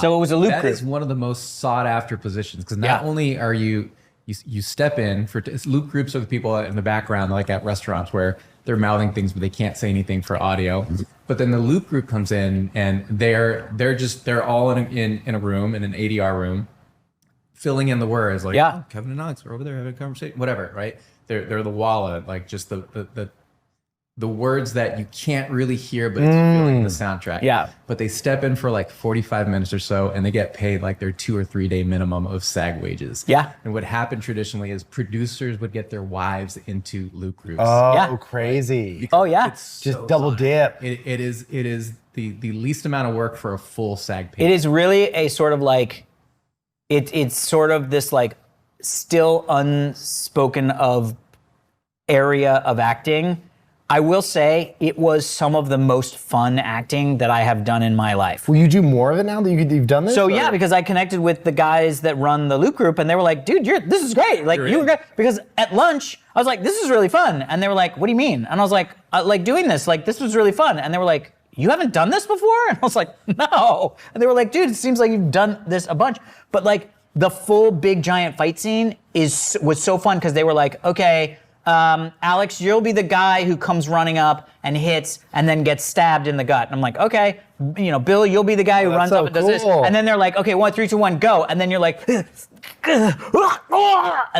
So it was a loop That group. is one of the most sought after positions because not only are you step in for loop groups are the people in the background, like at restaurants where they're mouthing things but they can't say anything for audio. But then the loop group comes in and they're all in a room, in an ADR room, filling in the words like oh, Kevin and Alex are over there having a conversation, whatever, right? They're the walla, like just the words that you can't really hear, but it's filling the soundtrack. Yeah. But they step in for like 45 minutes or so, and they get paid like their 2 or 3 day minimum of SAG wages. Yeah. And what happened traditionally is producers would get their wives into loop groups. Oh, crazy. Oh, yeah. It's Just so double hot. dip. It is the least amount of work for a full SAG pay. It is really a sort of like, it's sort of this like still unspoken of area of acting. I will say it was some of the most fun acting that I have done in my life. Will you do more of it now that you've done this? So yeah, because I connected with the guys that run the loop group, and they were like, "Dude, this is great! Like you were great." Because at lunch, I was like, "This is really fun," and they were like, "What do you mean?" And I was like, "Like doing this, like this was really fun," and they were like, "You haven't done this before?" And I was like, "No," and they were like, "Dude, it seems like you've done this a bunch," but like the full big giant fight scene was so fun because they were like, "Okay." Alex, you'll be the guy who comes running up and hits and then gets stabbed in the gut. And I'm like, okay. You know, Bill, you'll be the guy who runs up and does this. And then they're like, okay, 1, 3, 2, 1, go. And then you're like, and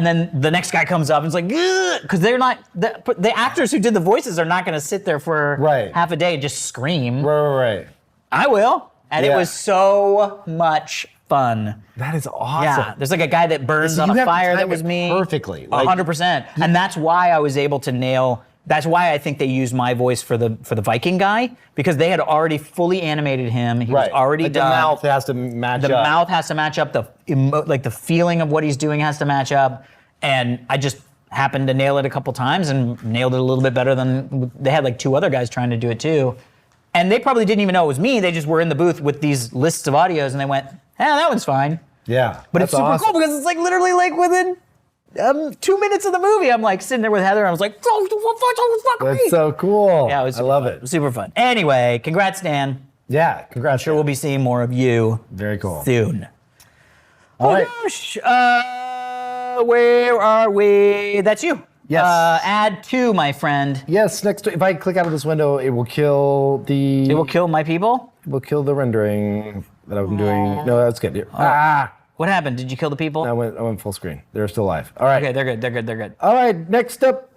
then the next guy comes up and it's like, because they're not, the actors who did the voices are not going to sit there for half a day and just scream. Right. I will. And it was so much fun. That is awesome. Yeah, there's like a guy that burns on a fire that was me. Perfectly. 100%. And that's why I was able to nail, that's why I think they used my voice for the Viking guy, because they had already fully animated him. He was already like done. The mouth has to match up. The mouth has to match up. The feeling of what he's doing has to match up. And I just happened to nail it a couple times and nailed it a little bit better than, they had like 2 other guys trying to do it too. And they probably didn't even know it was me. They just were in the booth with these lists of audios and they went, that one's fine. Yeah. But it's super cool because it's like literally like within 2 minutes of the movie, I'm like sitting there with Heather and I was like, fuck me. That's so cool. Yeah, I love fun. it. It was super fun. Anyway, congrats, Dan. Yeah, congrats. I'm sure we'll be seeing more of you very cool soon. All right. Gosh. Where are we? That's you. Yes. Add 2, my friend. Yes, if I click out of this window, it will kill the... It will kill my people? It will kill the rendering that I'm doing. No, that's good. What happened? Did you kill the people? I went full screen. They're still alive. All right. Okay, they're good. All right, next up,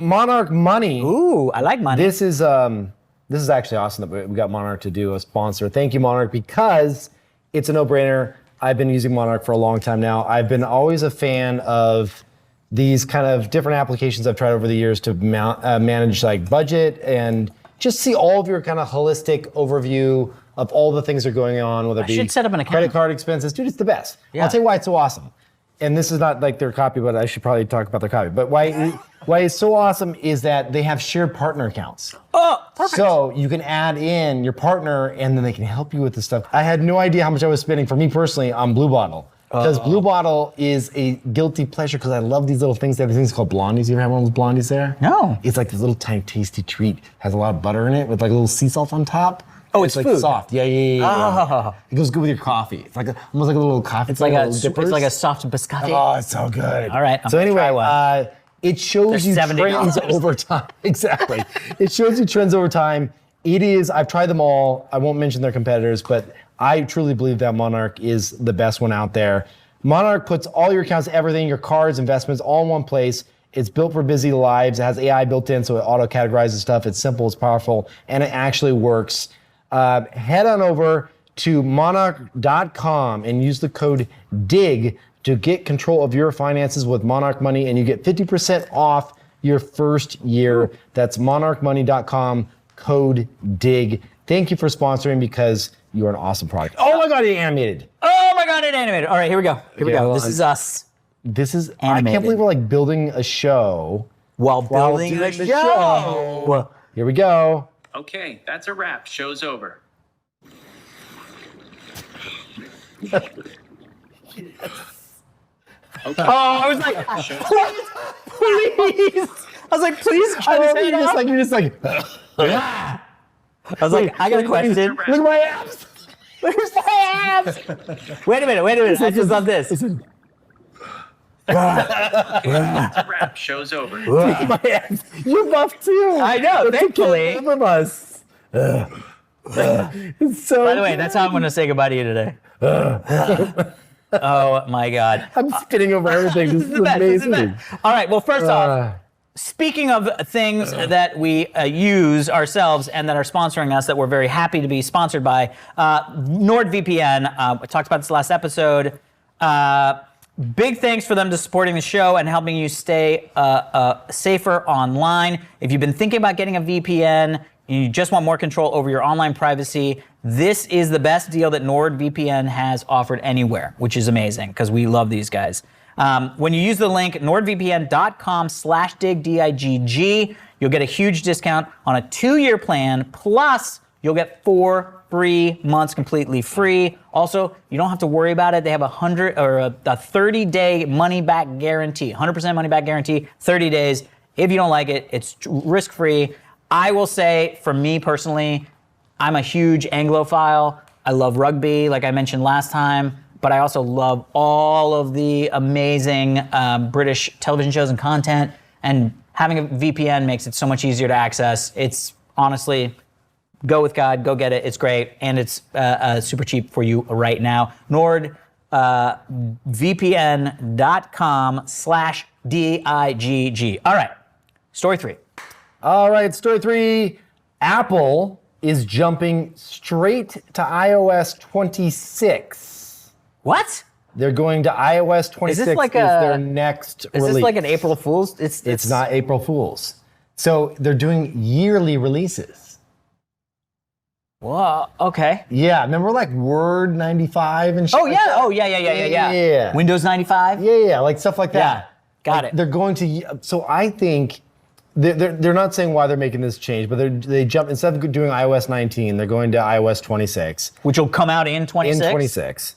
Monarch Money. Ooh, I like money. This is actually awesome that we got Monarch to do a sponsor. Thank you, Monarch, because it's a no-brainer. I've been using Monarch for a long time now. I've been always a fan of these kind of different applications I've tried over the years to manage like budget and just see all of your kind of holistic overview of all the things that are going on, whether it be should set up an account. credit card expenses. Dude, it's the best. Yeah. I'll tell you why it's so awesome. And this is not like their copy, but I should probably talk about their copy. But why it's so awesome is that they have shared partner accounts. Oh, perfect. So you can add in your partner and then they can help you with the stuff. I had no idea how much I was spending for me personally on Blue Bottle. Because Blue Bottle is a guilty pleasure because I love these little things. They have these things called blondies. You ever have one of those blondies there? No. It's like this little tiny tasty treat. Has a lot of butter in it with like a little sea salt on top. Oh, it's like food. Soft. Yeah. Oh. It goes good with your coffee. It's like almost like a little coffee. It's like a soft biscotti. Oh, it's so good. All right. So anyway, it shows you $70. trends over time. Exactly. It shows you trends over time. I've tried them all. I won't mention their competitors, but I truly believe that Monarch is the best one out there. Monarch puts all your accounts, everything, your cards, investments, all in one place. It's built for busy lives. It has AI built in, so it auto-categorizes stuff. It's simple, it's powerful, and it actually works. Head on over to monarch.com and use the code DIG to get control of your finances with Monarch Money, and you get 50% off your first year. That's monarchmoney.com, code DIG. Thank you for sponsoring because you are an awesome product. Oh my God, it animated. Oh my God, it animated. All right, here we go. Here we go. This is us. This is animated. I can't believe we're like building a show while building the show. Well, here we go. Okay, that's a wrap. Show's over. Okay. Oh, I was like, please. I was like, please. You're just like. I was like, I got a question. Look at my abs. Where's my abs? Wait a minute. I just love this. Wrap. Show's over. My abs. You're buff too. I know, thankfully. From us. It's so. By the way, that's how I'm going to say goodbye to you today. Oh my God. I'm spitting over everything. This is the best, amazing. All right, well, first off, speaking of things that we use ourselves and that are sponsoring us, that we're very happy to be sponsored by, NordVPN. We talked about this last episode. Big thanks for them to supporting the show and helping you stay safer online. If you've been thinking about getting a VPN, you just want more control over your online privacy, this is the best deal that NordVPN has offered anywhere, which is amazing because we love these guys. When you use the link nordvpn.com/dig, D-I-G-G, you'll get a huge discount on a 2-year plan, plus you'll get 4 free months completely free. Also, you don't have to worry about it. They have a 30-day money-back guarantee, 100% money-back guarantee, 30 days. If you don't like it, it's risk-free. I will say, for me personally, I'm a huge Anglophile. I love rugby, like I mentioned last time, but I also love all of the amazing British television shows and content, and having a VPN makes it so much easier to access. It's honestly, go with God, go get it. It's great, and it's super cheap for you right now. NordVPN.com/DIGG. All right, story 3. All right, story 3. Apple is jumping straight to iOS 26. What? They're going to iOS 26 is this like their next release. Is this like an April Fool's? It's not April Fool's. So they're doing yearly releases. Well, okay. Yeah, remember like Word 95 and shit? Oh, yeah. Yeah. Windows 95? Yeah, like stuff like that. Yeah, got it. They're going to, so I think, they're not saying why they're making this change, but they jump, instead of doing iOS 19, they're going to iOS 26. Which will come out in 26? In 26.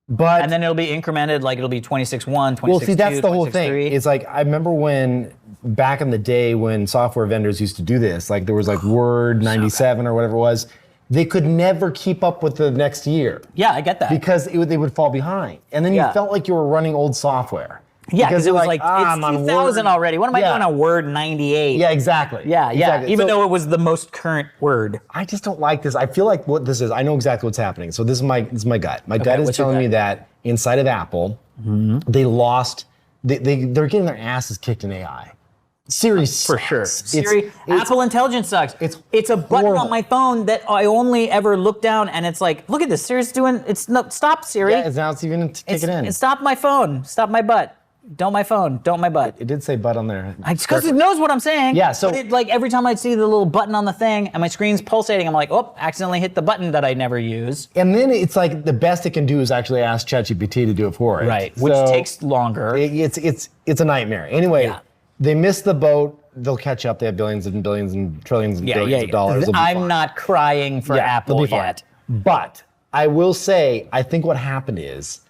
But, and then it'll be incremented, like it'll be 26.1, 26.2, well, see, that's the whole 26.3. thing. It's like, I remember when, back in the day when software vendors used to do this, like there was like Word 97 or whatever it was, they could never keep up with the next year. Yeah, I get that. Because they would fall behind. And then you felt like you were running old software. Yeah, because it was like, I'm it's on 2000 Word. already. What am I doing on Word 98? Yeah, exactly. Yeah. Exactly. Even So, though it was the most current Word. I just don't like this. I feel like what this is, I know exactly what's happening. So this is my gut. My gut is what's your telling me gut? that inside of Apple, they lost, they're getting their asses kicked in AI. Siri For sure. sucks. Siri, Apple Intelligence sucks. It's a button horrible. on my phone that I only ever look down and it's like, look at this, Siri's doing, stop Siri. Yeah, now it's even kicking in. Stop my phone, stop my butt. Don't my phone, don't my butt. It did say butt on there. It's because it knows what I'm saying. Yeah, so- But it, like every time I see the little button on the thing and my screen's pulsating, I'm like, oh, accidentally hit the button that I never use. And then it's like the best it can do is actually ask ChatGPT to do it for it. Right, which So takes longer. It's a nightmare. Anyway, they missed the boat. They'll catch up. They have billions and billions and trillions and billions of dollars. They'll be I'm fine. not crying for Apple they'll be fine. yet. But I will say, I think what happened is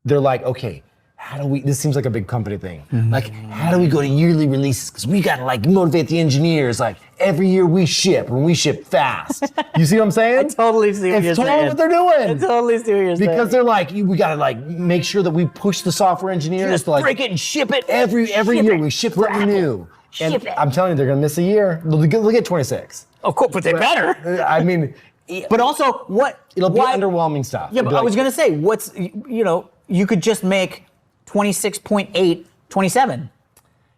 they're like, okay, how do we, this seems like a big company thing. Like, how do we go to yearly releases? Because we got to like motivate the engineers. Like every year we ship and we ship fast. You see what I'm saying? I totally see what you're It's totally saying. what they're doing. I totally see what you're saying. Because they're like, we got to like make sure that we push the software engineers Just to like break it and ship it. every Ship year it we ship for something Apple. new. Ship And it. I'm telling you, they're gonna miss a year. They'll get 26. Of course, but they better. I mean, But also, it'll be underwhelming stuff. Yeah, It'll but be I like- was gonna say, you could just make 26.8 27.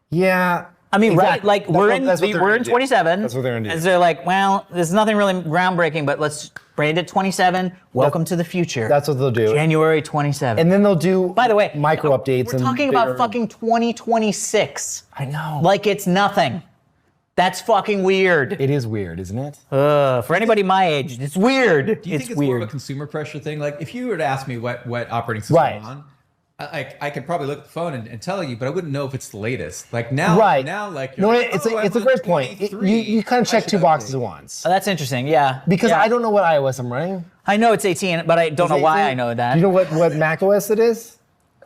Yeah. I mean, exactly. right? Like That's we're what- in that's what they're we're gonna in do. 27. That's what they're gonna do. And they're like, well, there's nothing really groundbreaking, but let's brand it 27. Welcome to the future. That's what they'll do. January 27. And then they'll do, by the way, micro updates. We're and talking about bigger- fucking 2026. I know. Like it's nothing. That's fucking weird. It is weird, isn't it? For anybody my age, it's weird. Do you think it's weird. more of a consumer pressure thing? Like, if you were to ask me what operating system I'm on, I could probably look at the phone and tell you, but I wouldn't know if it's the latest. Like now, Right. now, like No, you're like, it's oh, a I'm great on point. 23. You kind of check I should two boxes update. at once. Oh, that's interesting. Yeah. Because Yeah. I don't know what iOS I'm running. I know it's 18, but I don't know why I know that. Do you know what Mac OS it is?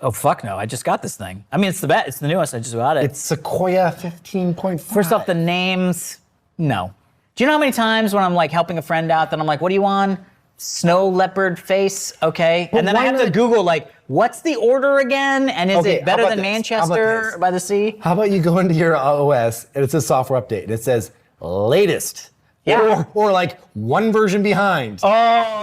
Oh fuck no! I just got this thing. I mean, it's the best. It's the newest. I just got it. It's Sequoia 15.5. First off, the names. No. Do you know how many times when I'm like helping a friend out, that I'm like, "What are you on?" snow leopard face, okay. But And then I why have to not- Google like, what's the order again? And is Okay, it better how than about this? How about Manchester this? by the sea? How about you go into your OS and it says software update and it says latest. Yeah. Or like one version behind. Oh,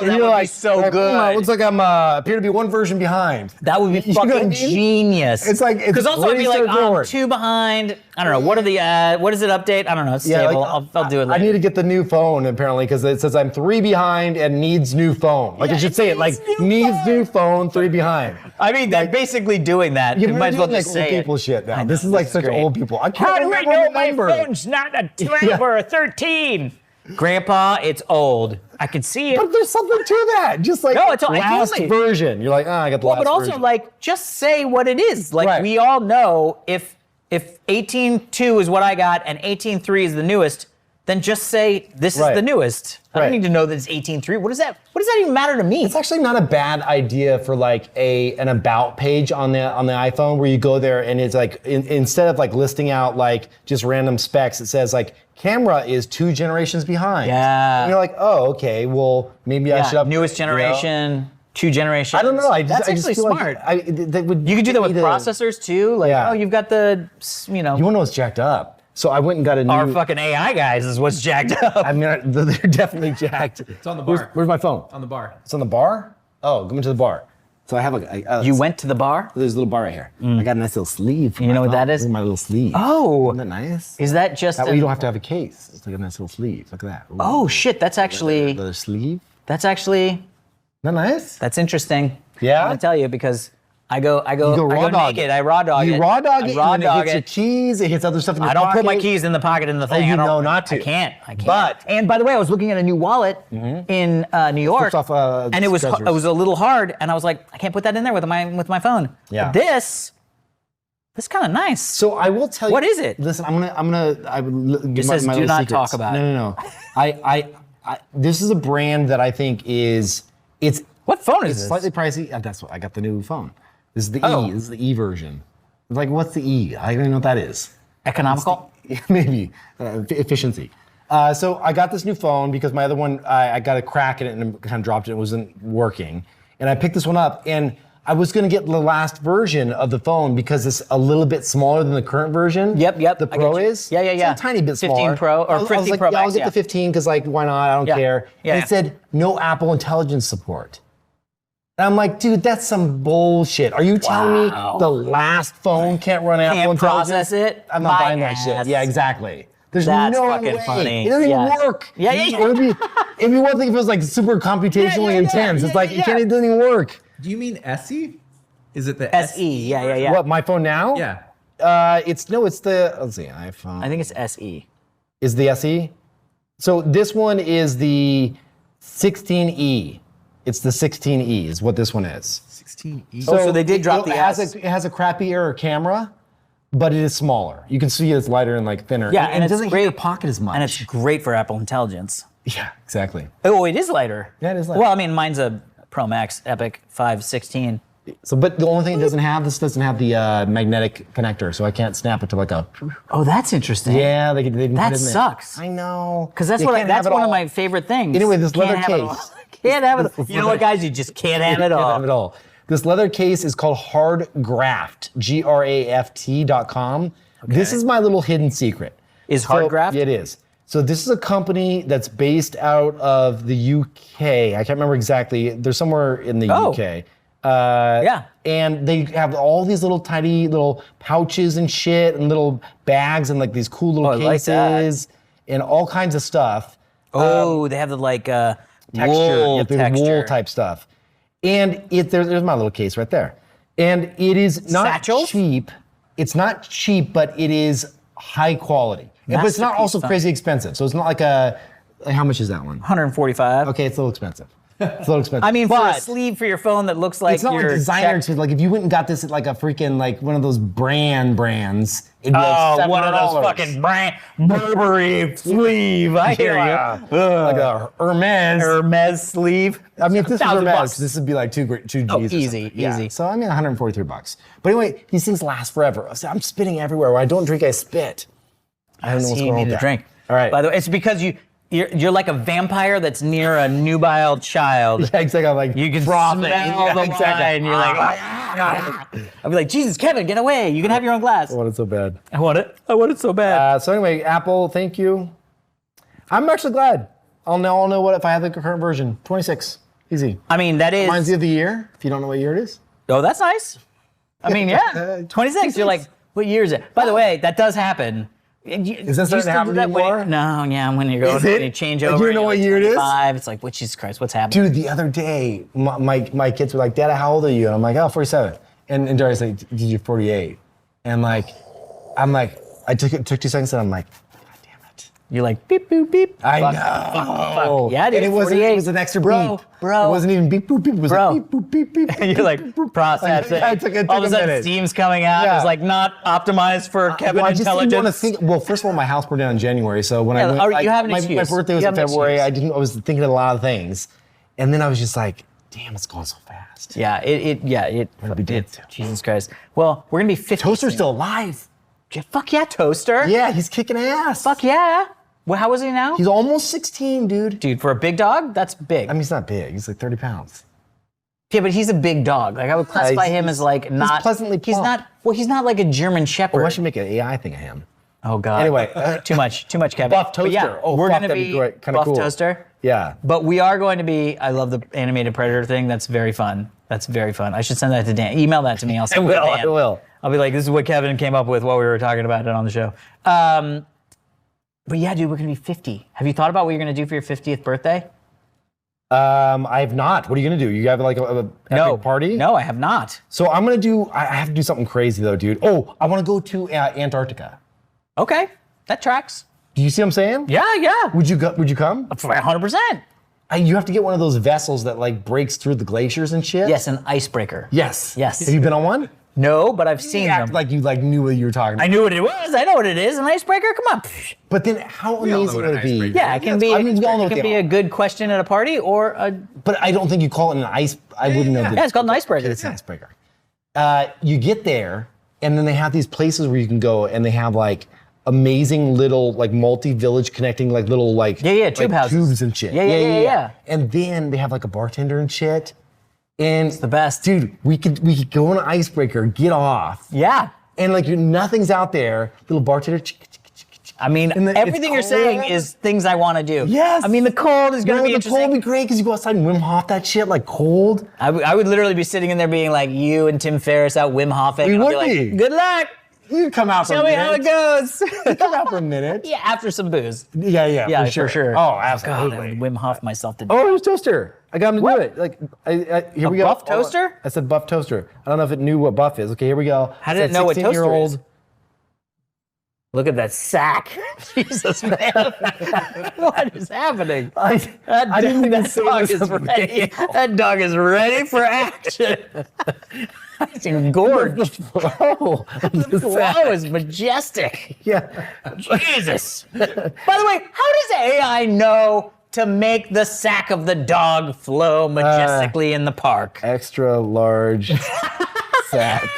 And that you're would be so good. Looks like I'm appear to be one version behind. That would be You know what I fucking mean? genius. It's like- it's because also I'd be latest like, or forward. I'm 2 behind. I don't know. What are the what is it update? I don't know. It's stable. I'll do it I later. need to get the new phone apparently because it says I'm 3 behind and needs new phone. Like Yeah, it should it say it like needs new needs phone. new phone, 3 behind. I mean, they're basically doing that. You You're might as well doing just like say old people it. shit now. I know, This is like this such great. old people. I can't How do I remember know the my number. phone's not a 12 or a 13? Grandpa, it's old. I can see it. But there's something to that. Just like No, it's all- I last totally- version. You're like, I got the Well, last but also version. like just say what it is. Like Right. we all know if 18.2 is what I got and 18.3 is the newest, then just say this is Right. the newest. I Right. don't need to know that it's 18.3. What does that even matter to me? It's actually not a bad idea for like an about page on the iPhone where you go there and it's like instead of like listing out like just random specs, it says like camera is 2 generations behind. Yeah. And you're like, oh, okay, well maybe I should up newest generation, 2 generations. I don't know. That's actually feel smart. Like that would You could do that with need to- processors too. Like, Yeah. oh, you've got the, You wanna know what's jacked up? So I went and got a new. our fucking AI guys is what's jacked up. I mean, they're definitely jacked. It's on the bar. Where's my phone? On the bar. It's on the bar? Oh, going to the bar. So I have You went to the bar? There's a little bar right here. I got a nice little sleeve. for You my know what phone. that is? Look at my little sleeve. Oh. Isn't that nice? Is that just That way an- you don't have to have a case. It's like a nice little sleeve. Look at that. Ooh. Oh shit, that's actually, Another sleeve. that's actually, Isn't that nice? that's interesting. Yeah? I'm gonna tell you because I go You go raw dog naked. I raw dog it. You raw dog it, I raw and then dog it hits your it. keys, it hits other stuff in your I don't put my pocket. keys in the pocket in the thing. you I don't, know not to. I can't. But- and by the way, I was looking at a new wallet in New York, off, and it was Treasures. a little hard, and I was like, I can't put that in there with my phone. Yeah. But this kind of nice. So I will tell you. What is it? Listen, I would give It my, says, my "Do little not secrets. talk about it." No. I this is a brand that I think it's What phone is it's this? slightly pricey. That's what I got the new phone. This is the Oh. E. This is the E version. It's like, what's the E? I don't even know what that is. Economical. Maybe efficiency. So I got this new phone because my other one I got a crack in it and kind of dropped it. It wasn't working, and I picked this one up and. I was going to get the last version of the phone because it's a little bit smaller than the current version. Yep. The I Pro get you. is. Yeah. It's a tiny bit 15 smaller. Pro or I was 15 like, Pro yeah, I'll Max, get yeah. the 15 because like why not? I don't Yeah. care. Yeah. And it said no Apple Intelligence support. And I'm like, dude, that's some bullshit. Are you telling me Wow. the last phone can't run Apple Can't Intelligence? process it? I'm not My buying that shit. ass. Yeah, exactly. There's That's no fucking way. funny. It doesn't even Yes. work. Yeah. It'd be one thing if it was like super computationally intense. It's like it doesn't even work. Do you mean SE? Is it the SE. Yeah. What, my phone now? Yeah. It's the let's see, iPhone. I think it's SE. Is the SE? So this one is the 16E. It's the 16E is what this one is. 16E. So they did drop the S. It has a crappier camera, but it is smaller. You can see it's lighter and like thinner. Yeah, and it it's doesn't great hit your pocket as much. And it's great for Apple Intelligence. yeah, exactly. Oh, it is lighter. Yeah, it is lighter. Well, I mean, mine's a Pro Max Epic 516. So, but the only thing it doesn't have, this doesn't have the magnetic connector, so I can't snap it to like a. Oh, that's interesting. Yeah, they didn't That put it in there. sucks. I know. Because that's You what can't that's have it one of all. my favorite things. Anyway, this Can't leather have it all. case. Can't have it. This You know what, guys? You just can't have it Can't all. have it all. This leather case is called Hard Graft, Graft.com. This is my little hidden secret. Is Hard Graft? Yeah, it is. So this is a company that's based out of the UK. I can't remember exactly. They're somewhere in the Oh. UK. Yeah. And they have all these little tiny little pouches and shit and little bags and like these cool little Oh, I like that. cases and all kinds of stuff. Oh, they have the like Texture, wool yeah, the texture. wool type stuff. And there's my little case right there. And it is not Satchels? cheap. It's not cheap, but it is high quality. But it's not Masterpiece also stuff. crazy expensive. So it's not like how much is that one? 145. Okay, it's a little expensive. It's a little expensive. I mean, for a but sleeve for your phone that looks like it's not like your designer check- expensive. Like if you went and got this at like a freaking like one of those brands, it'd be like Oh, one of those $700. fucking brand Burberry sleeve. I hear Yeah. you. Like a Hermes. sleeve. I mean, if this was $1,000 Hermes, bucks. this would be like two G's. Oh, or easy, something. Yeah. easy. So I mean, $143. But anyway, these things last forever. I'm spitting everywhere. When I don't drink, I spit. I don't know what's You going on need with a that. drink. All right. By the way, it's because you're like a vampire that's near a nubile child. Yeah, exactly. I'm like, You can frothing. smell the wine. You're like, I'll be like, Jesus, Kevin, get away. You can have your own glass. I want it so bad. I want it so bad. So anyway, Apple, thank you. I'm actually glad. I'll know what if I have the current version. 26. Easy. I mean, that is. Reminds you of the year, if you don't know what year it is. Oh, that's nice. I mean, yeah. 26. You're like, what year is it? By the way, that does happen. Is that starting to happen anymore? No, yeah, when you go and you change over. Do you know what year it is? 25, it's like, what, Jesus Christ, what's happening? Dude, the other day, my kids were like, Dad, how old are you? And I'm like, oh, 47. And Darius like, did you 48? And I'm like, I took 2 seconds and I'm like, God damn it. You're like, beep, boop, beep. I Fuck, know. fuck. Yeah, dude, and it 48. was an extra Bro, beep. bro. It wasn't even beep, boop, beep. It was Bro. like beep, boop, beep, beep. And you're like, process it. I took All of a a sudden, minute. steam's coming out. Yeah. It's like not optimized for Kevin Well, I just didn't intelligence. want to think. Well, first of all, my house burned down in January, so when I Yeah, went, you have an my excuse. birthday was You in have an February. excuse. I was thinking of a lot of things, and then I was just like, damn, it's going so fast. Yeah, We're gonna be dead soon. Jesus Christ. Well, we're gonna be 50. Toaster's soon. still alive. Fuck yeah, Toaster. Yeah, he's kicking ass. Fuck yeah. Well, how is he now? He's almost 16, dude. Dude, for a big dog, that's big. I mean, he's not big. He's like 30 pounds. Yeah, but he's a big dog. Like I would classify him as like not. pleasantly He's plump. not. Well, he's not like a German Shepherd. Oh, I should make an AI thing of him. Oh God. Anyway, too much, Kevin. Buff But yeah, Toaster. Oh, we're fuck, gonna that'd be great. Kinda Buff cool. Toaster. Yeah. But we are going to be. I love the animated predator thing. That's very fun. That's very fun. I should send that to Dan. Email that to me. I'll send it to Dan. I will. I'll be like, this is what Kevin came up with while we were talking about it on the show. But yeah, dude, we're gonna be 50. Have you thought about what you're gonna do for your 50th birthday? I have not. What are you gonna do? You have like a epic party? No, I have not. So I'm gonna do. I have to do something crazy though, dude. Oh, I want to go to Antarctica. Okay, that tracks. Do you see what I'm saying? Yeah. Would you go? Would you come? 100%. You have to get one of those vessels that like breaks through the glaciers and shit. Yes, an icebreaker. Yes. Yes. Have you been on one? No, but I've seen You them. act like you knew what you were talking about. I knew what it was. I know what it is. An icebreaker. Come on. But then, how all know amazing what would an it be? icebreaker Yeah, it can be. I mean, we all know it what can they be are. a good question at a party, or a. But I don't think you call it an ice. I wouldn't know. Yeah, it's called an icebreaker. It's an icebreaker. You get there, and then they have these places where you can go, and they have like amazing little like multi-village connecting like little like tube like, houses. tubes and shit. Yeah. And then they have like a bartender and shit. And it's the best, dude. We could go on an icebreaker, get off, Yeah. and like nothing's out there. Little bartender. I mean, And everything you're it's saying cold. is things I want to do. Yes. I mean, the cold is going to be the interesting. cold would be great because you go outside and Wim Hof that shit like cold. I would literally be sitting in there being like you and Tim Ferriss out Wim Hofing. We and I'll would be. be. Like, good luck. You can come out for Tell a me minute. how it goes. Come out for a minute. Yeah, after some booze. Yeah, For sure. Oh, God, absolutely. I would Wim Hof myself to death. Oh, it was toaster. I got him to What? do it. Like, here A we go. buff Hold on. toaster? I said buff toaster. I don't know if it knew what buff is. Okay, here we go. How did it know what toaster 16-year-old. is? Look at that sack. Jesus, man. What is happening? I didn't even say dog this is was a ready. video. That dog is ready for action. It's engorged. Flow. The flow is majestic. Yeah. Jesus. By the way, how does AI know to make the sack of the dog flow majestically in the park? Extra large sack.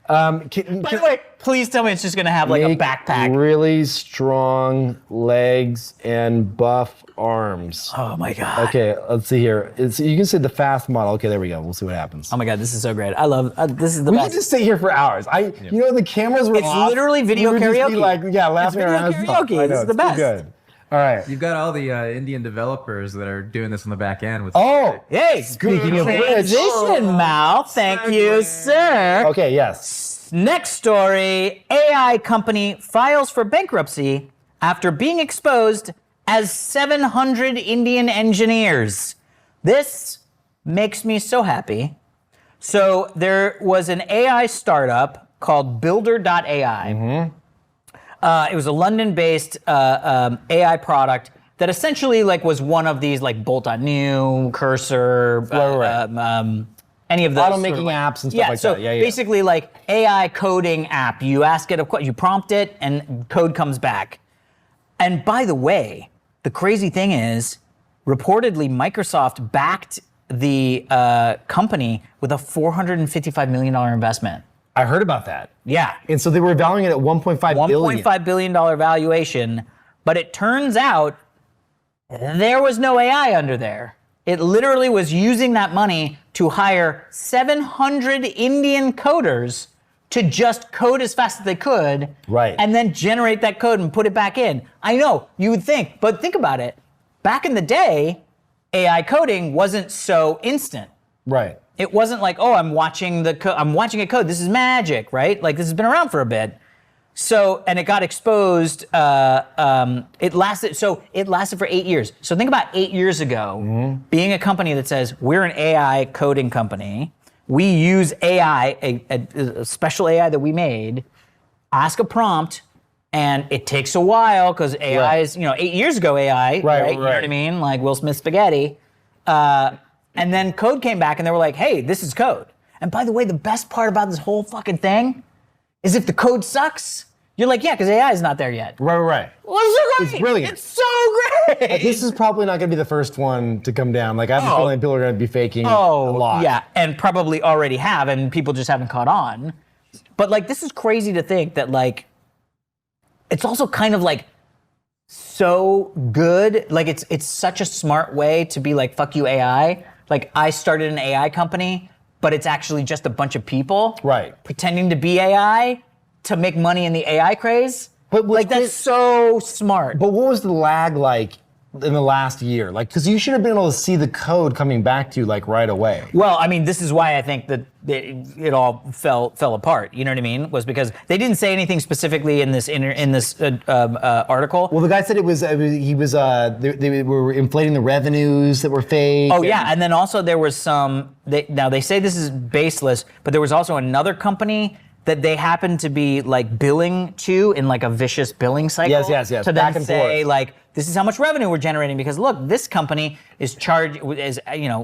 By the way, please tell me it's just going to have like a Make backpack. really strong legs and buff arms. Oh my God. Okay, let's see here. You can say the fast model. Okay, there we go. We'll see what happens. Oh my God, this is so great. I love, this is the We best. could just sit here for hours. You know, the cameras were It's off. literally video we would just be karaoke. like, yeah, laughing video our asses off. karaoke. I know, This is the it's too best. Good. All right. You've got all the Indian developers that are doing this on the back end with. Oh, Hey, speaking of which. transition, Mal. Thank you, sir. Okay, yes. Next story, AI company files for bankruptcy after being exposed as 700 Indian engineers. This makes me so happy. So there was an AI startup called Builder.AI. It was a London-based AI product that essentially like was one of these like Bolt.new, Cursor, any of those Auto-making apps and stuff like so that. Yeah. basically like AI coding app. You ask it a question, you prompt it, and code comes back. And by the way, the crazy thing is, reportedly Microsoft backed the company with a $455 million investment. I heard about that. Yeah. And so they were valuing it at $1.5 billion. $1.5 billion valuation, but it turns out There was no AI under there. It literally was using that money to hire 700 Indian coders to just code as fast as they could, right, and then generate that code and put it back in. I know, you would think, but think about it. Back in the day, AI coding wasn't so instant. Right. It wasn't like, oh, I'm watching it code. This is magic, right? Like this has been around for a bit. So, and it got exposed. It lasted for 8 years. So think about 8 years ago, being a company that says we're an AI coding company. We use AI, a special AI that we made. Ask a prompt, and it takes a while because AI is, 8 years ago AI, right? You know what I mean? Like Will Smith spaghetti. And then code came back, and they were like, "Hey, this is code." And by the way, the best part about this whole fucking thing is if the code sucks, you're like, yeah, because AI is not there yet. Right. Well, it's so great. It's brilliant. It's so great. This is probably not going to be the first one to come down. Like, I have a feeling people are going to be faking a lot. Yeah, and probably already have, and people just haven't caught on. But, like, this is crazy to think that, like, it's also kind of, like, so good. Like, it's such a smart way to be like, fuck you, AI. Like, I started an AI company, but it's actually just a bunch of people pretending to be AI to make money in the AI craze. But like, that's so smart. But what was the lag like in the last year? Like, because you should have been able to see the code coming back to you like right away. Well, I mean, this is why I think that it all fell apart. You know what I mean? Was because they didn't say anything specifically in this article. Well, the guy said they were inflating the revenues that were fake. Oh yeah, and then also there was some. Now they say this is baseless, but there was also another company that they happened to be like billing to in like a vicious billing cycle. Yes. To back then and say forth. like, this is how much revenue we're generating because look, this company is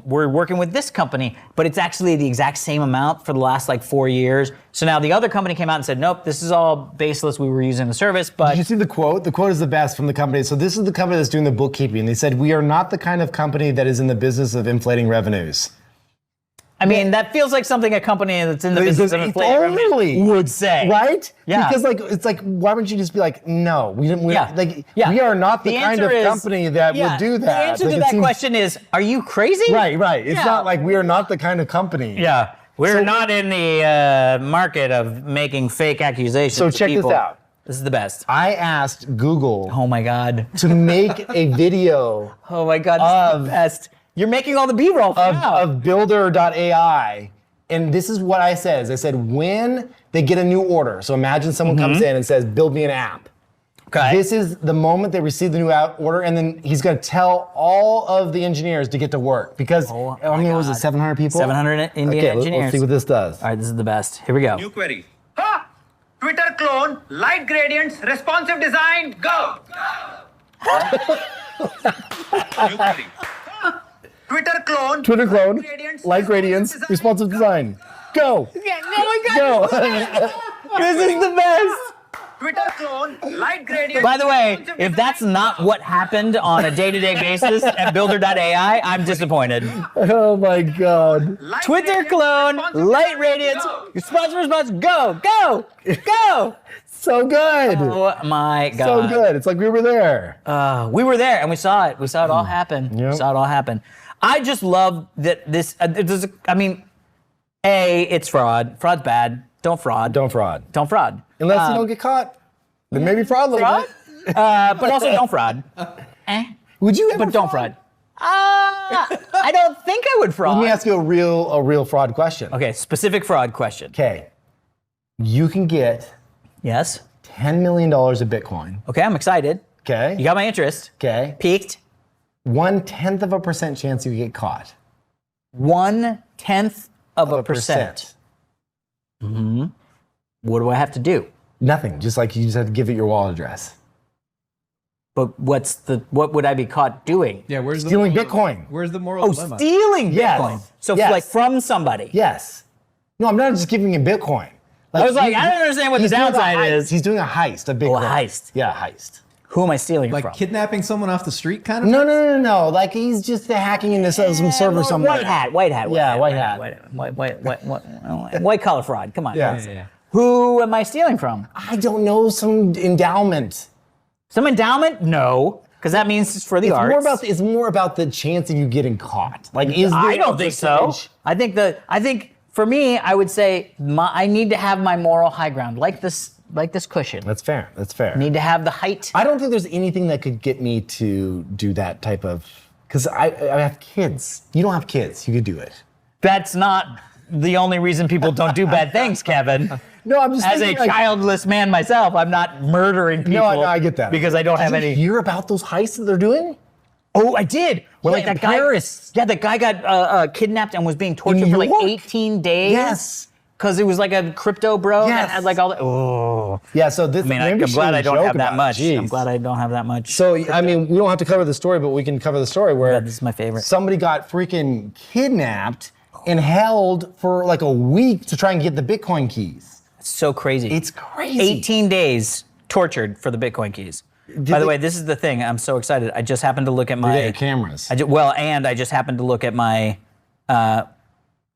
we're working with this company, but it's actually the exact same amount for the last like 4 years. So now the other company came out and said, nope, this is all baseless. We were using the service, but. Did you see the quote? The quote is the best from the company. So this is the company that's doing the bookkeeping. They said, we are not the kind of company that is in the business of inflating revenues. I mean, that feels like something a company that's in the business of inflating revenue would say. Right? Yeah. Because like, it's like, why wouldn't you just be like, no, we are not the kind of company that would do that. The answer to that question is, are you crazy? Right. It's not like we are not the kind of company. Yeah. We're not in the market of making fake accusations. So check this out. This is the best. I asked Google. Oh my God. To make a video. Oh my God, this is the best. You're making all the B-roll of Builder.AI. And this is what I said. I said, when they get a new order, so imagine someone comes in and says, build me an app. Okay. This is the moment they receive the new order, and then he's going to tell all of the engineers to get to work. Because, what was it, 700 people? 700 Indian engineers. Let's see what this does. All right, this is the best. Here we go. New query. Twitter clone, light gradients, responsive design, go! New query. Twitter clone, light gradients, responsive design. Go! Yeah, no, I got it. This is the best. Twitter clone, light gradients. By the way, if that's not what happened on a day-to-day basis at Builder.ai, I'm disappointed. Oh my God. Twitter clone, light radiance, response, go. So good. Oh my God. So good. It's like we were there. We were there and we saw it. We saw it all happen. Yep. We saw it all happen. I just love that this, it's fraud. Fraud's bad. Don't fraud. Don't fraud. Unless you don't get caught. Then maybe fraud a little bit. But also don't fraud. Would you ever But don't fraud. I don't think I would fraud. Let me ask you a real fraud question. Okay, specific fraud question. Okay. You can get Yes. $10 million of Bitcoin. Okay, I'm excited. Okay. You got my interest. Okay. Peaked. 0.1% chance you get caught. 0.1%. What do I have to do? Nothing. Just like you just have to give it your wallet address. But what would I be caught doing? Yeah, where's the Stealing Bitcoin. Where's the moral dilemma? Stealing Yes. Bitcoin. So Yes. like from somebody. Yes. No, I'm not just giving you Bitcoin. I was like, I don't understand what the he's doing a downside heist. is. He's doing a heist of Bitcoin. Oh, a heist. Yeah, a heist. Who am I stealing Like from? kidnapping someone off the street kind of? No. Like he's just hacking into some server somewhere. White hat. White hat. White collar fraud. Come on. Yeah. Who am I stealing from? I don't know, some endowment. Some endowment? No. because that means it's for the It's arts. it's more about the chance of you getting caught. Like, is there I don't think so. percentage- I think for me, I would say I need to have my moral high ground, like this cushion. That's fair. That's fair. Need to have the height. I don't think there's anything that could get me to do that type of, because I have kids. You don't have kids. You could do it. That's not the only reason people don't do bad things, Kevin. No, I'm just as a thinking, like, childless man myself, I'm not murdering people. No, I get that. Because I don't have Did any. you hear about those heists that they're doing? Oh, I did. Well, Yeah, like in Paris. Yeah, the guy got kidnapped and was being tortured In for like York? 18 days. Yes. Because it was like a crypto bro Yes. that had like all the. Oh. Yeah, so this. I mean, maybe I'm we glad I shouldn't don't joke have that about much. it. Jeez. I'm glad I don't have that much. So, I mean, we don't have to cover the story, but we can cover the story where Yeah, this is my favorite. somebody got freaking kidnapped and held for like a week to try and get the Bitcoin keys. It's so crazy. It's crazy. 18 days tortured for the Bitcoin keys. By the way, this is the thing. I'm so excited. I just happened to look at my cameras. I just happened to look at my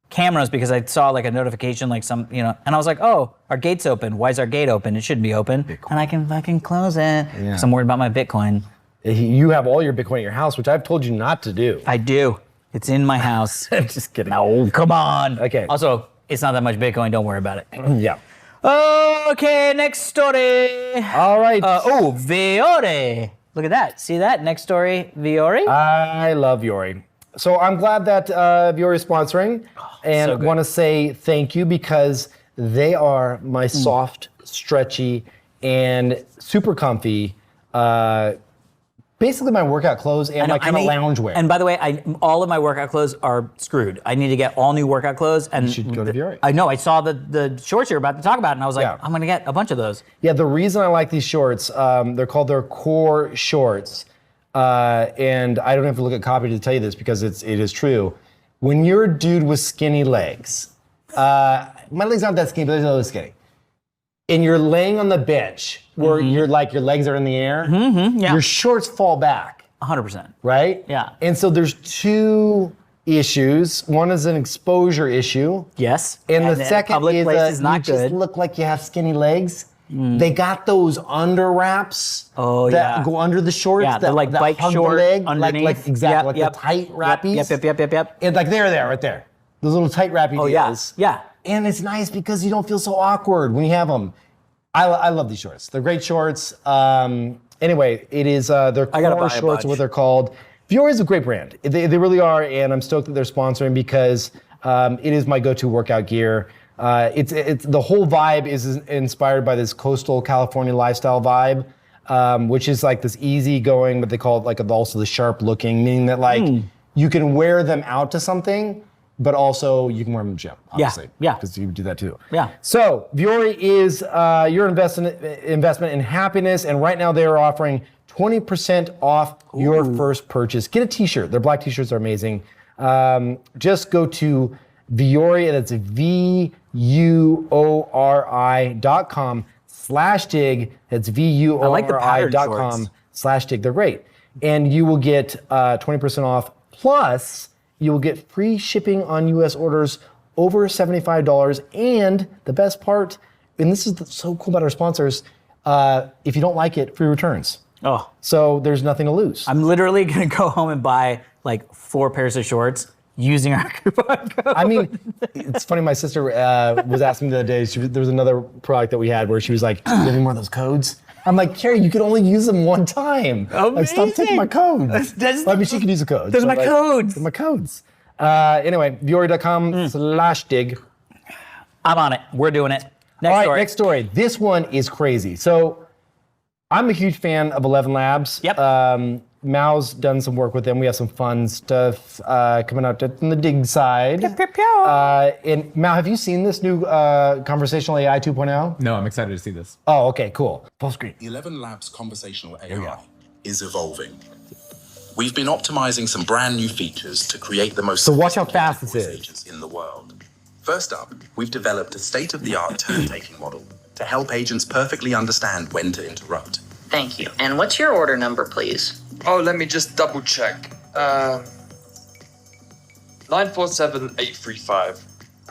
cameras because I saw like a notification, like and I was like, oh, our gate's open. Why is our gate open? It shouldn't be open. Bitcoin. And I can fucking close it. Because I'm worried about my Bitcoin. You have all your Bitcoin at your house, which I've told you not to do. I do. It's in my house. I'm just kidding. No, come on. Okay. Also, it's not that much Bitcoin. Don't worry about it. Yeah. Okay, next story. All right. Viore. Look at that. See that? Next story, Viore. I love Viore. So I'm glad that Viore is sponsoring, and want to say thank you because they are my soft, stretchy, and super comfy. Basically, my workout clothes and my kind of loungewear. And by the way, all of my workout clothes are screwed. I need to get all new workout clothes. And you should go to Viore. I know. I saw the shorts you're about to talk about, and I was like, Yeah. I'm going to get a bunch of those. Yeah, the reason I like these shorts, they're called their core shorts, and I don't have to look at copy to tell you this because it is true. When you're a dude with skinny legs, my legs aren't that skinny, but they're a little skinny, and you're laying on the bench where you're like your legs are in the air, Yeah. your shorts fall back, 100%. right? Yeah. And so there's two issues. One is an exposure issue. Yes. And the then second public is place is you not just good. look like you have skinny legs. They got those under wraps that yeah. go under the shorts. Yeah, they're like that bike hug the short leg, underneath. like exactly, Yep, like the tight wrappies. Yep. And like they're there, right there. Those little tight wrappy Oh, yeah. deals. Yeah. And it's nice because you don't feel so awkward when you have them. I love these shorts. They're great shorts. Anyway, it is their gotta core buy a shorts, bunch. what they're called. Viore is a great brand. They really are, and I'm stoked that they're sponsoring because it is my go-to workout gear. It's the whole vibe is inspired by this coastal California lifestyle vibe, which is like this easygoing, but they call it like also the sharp looking, meaning that like you can wear them out to something, but also you can wear them in the gym, obviously. Yeah. Because you do that too. Yeah. So Viore is your investment in happiness, and right now they are offering 20% off your first purchase. Get a t-shirt. Their black t-shirts are amazing. Just go to Viore, and it's VUORI.com/dig. That's VUORI.com/dig. They're great. And you will get 20% off, plus you will get free shipping on US orders over $75. And the best part, and this is so cool about our sponsors, if you don't like it, free returns. Oh. So there's nothing to lose. I'm literally going to go home and buy like 4 pairs of shorts using our coupon code. I mean, it's funny. My sister was asking me the other day. There was another product that we had where she was like, "Do you have any more of those codes?" I'm like, "Carrie, you can only use them one time. Like, stop taking my codes." I mean, she could use the codes. Those are but, my codes. My codes. Anyway, Viore.com/dig. I'm on it. We're doing it. Next All right, story. next story. This one is crazy. So I'm a huge fan of 11 Labs. Yep. Mao's done some work with them. We have some fun stuff coming out from the dig side. And Mao, have you seen this new Conversational AI 2.0? No, I'm excited to see this. Oh, okay, cool. Full screen. 11 Labs Conversational AI is evolving. We've been optimizing some brand new features to create the most So watch how fast this is. in the world. First up, we've developed a state-of-the-art turn-taking model to help agents perfectly understand when to interrupt. Thank you. And what's your order number, please? Oh, let me just double check. 947835.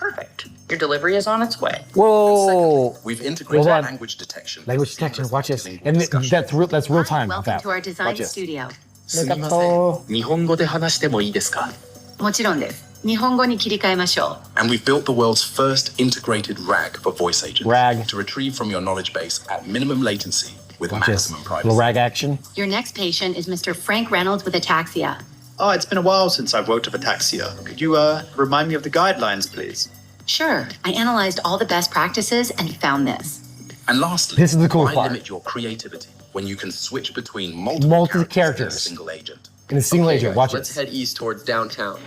Perfect. Your delivery is on its way. Whoa. We've integrated Hold on. language detection. Language detection. Watch this. And that's real time. Welcome Fab. to our design Watch this. studio. すみません。日本語で話してもいいですか?もちろんです。日本語に切り替えましょう。 And we've built the world's first integrated RAG for voice agents. RAG. To retrieve from your knowledge base at minimum latency with Watch this. maximum privacy. Little rag action. Your next patient is Mr. Frank Reynolds with ataxia. Oh, it's been a while since I've worked with ataxia. Could you remind me of the guidelines, please? Sure. I analyzed all the best practices and found this. And lastly, This is the cool why part. limit your creativity when you can switch between multiple characters in a single agent? In a single agent. Watch Let's this. head east towards downtown.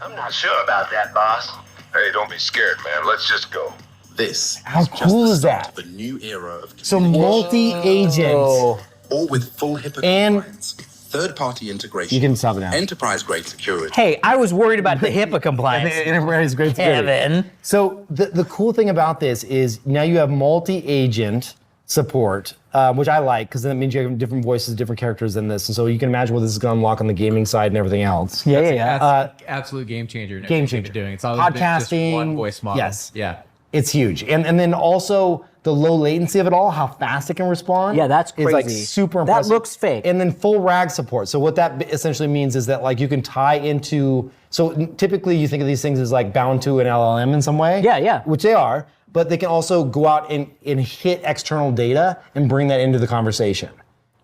I'm not sure about that, boss. Hey, don't be scared, man. Let's just go. This How is just cool the is start that? of a new era of So communication. multi-agent. All with full HIPAA And- compliance, third-party integration, You can stop it now. enterprise-grade security. Hey, I was worried about the HIPAA compliance. Enterprise grade security. Kevin. So the cool thing about this is now you have multi-agent support, which I like because then it means you have different voices, different characters in this, and so you can imagine what this is going to unlock on the gaming side and everything else. Yeah. That's absolute game changer. In Game everything changer. they're doing. It's always been just Podcasting, one voice model. yes. Yeah. It's huge, and then also the low latency of it all, how fast it can respond. Yeah, that's is like crazy. super That impressive. looks fake. And then full RAG support. So what that essentially means is that like you can tie into. So typically you think of these things as like bound to an LLM in some way. Yeah. Which they are, but they can also go out and hit external data and bring that into the conversation.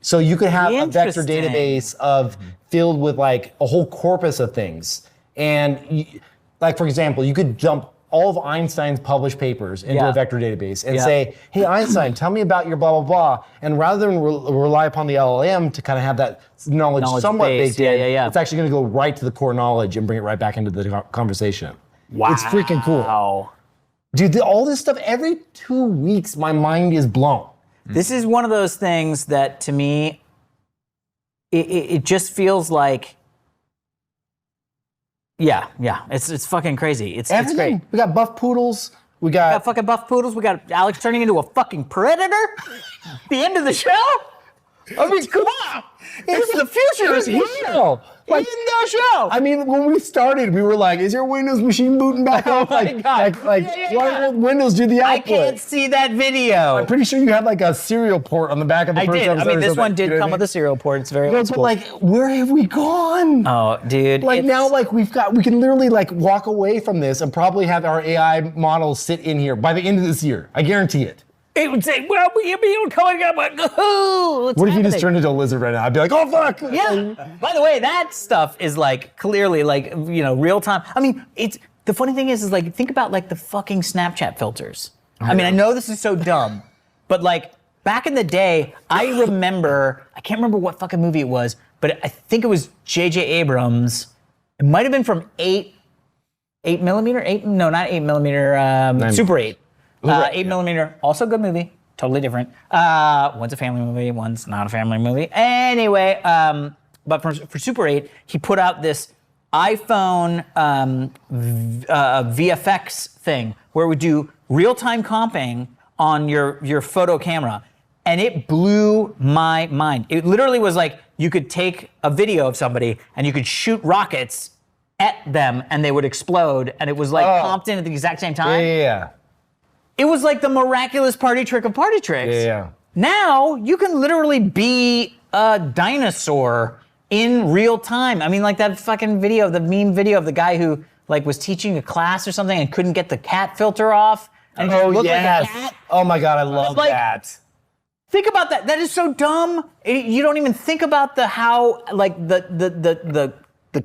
So you could have a vector Interesting. database of filled with like a whole corpus of things, and like for example, you could dump all of Einstein's published papers into a vector database and say, hey, Einstein, tell me about your blah, blah, blah. And rather than rely upon the LLM to kind of have that knowledge somewhat base, baked in, yeah. it's actually going to go right to the core knowledge and bring it right back into the conversation. Wow. It's freaking cool. Dude, all this stuff, every 2 weeks, my mind is blown. This is one of those things that to me, it just feels like, yeah, it's fucking crazy. It's Everything. great. We got buff poodles. We We got got fucking buff poodles. We got Alex turning into a fucking predator. The end of the show. I mean, come on. It's the future is here. Like, in the show. I mean, when we started, we were like, is your Windows machine booting back up? Oh my God. Why won't Windows do the I output? can't see that video. I'm pretty sure you had like a serial port on the back of the I first did. episode. I mean, or this something, one did you know what come I with a serial port. It's very mean? old But school. like, where have we gone? Oh, dude. Like it's- now, like we can literally like walk away from this and probably have our AI models sit in here by the end of this year. I guarantee it. It would say, well, we'll be coming up. What What if you just turned into a lizard right now? I'd be like, oh fuck. Yeah. By the way, that stuff is like clearly like, you know, real time. I mean, it's the funny thing is like think about like the fucking Snapchat filters. I mean, I know this is so dumb, but like back in the day, I can't remember what fucking movie it was, but I think it was J.J. Abrams. It might have been from 8 millimeter, not 8 millimeter, Super 8. 8 millimeter, also good movie, totally different. One's a family movie, one's not a family movie. Anyway, but for Super 8, he put out this iPhone VFX thing where it would do real-time comping on your photo camera. And it blew my mind. It literally was like you could take a video of somebody and you could shoot rockets at them and they would explode. And it was like comped in at the exact same time. Yeah. It was like the miraculous party trick of party tricks. Yeah. Now you can literally be a dinosaur in real time. I mean, like that fucking video, the meme video of the guy who like was teaching a class or something and couldn't get the cat filter off. And he just looked like a cat. Oh my God, I love Like, that. Think about that. That is so dumb. You don't even think about the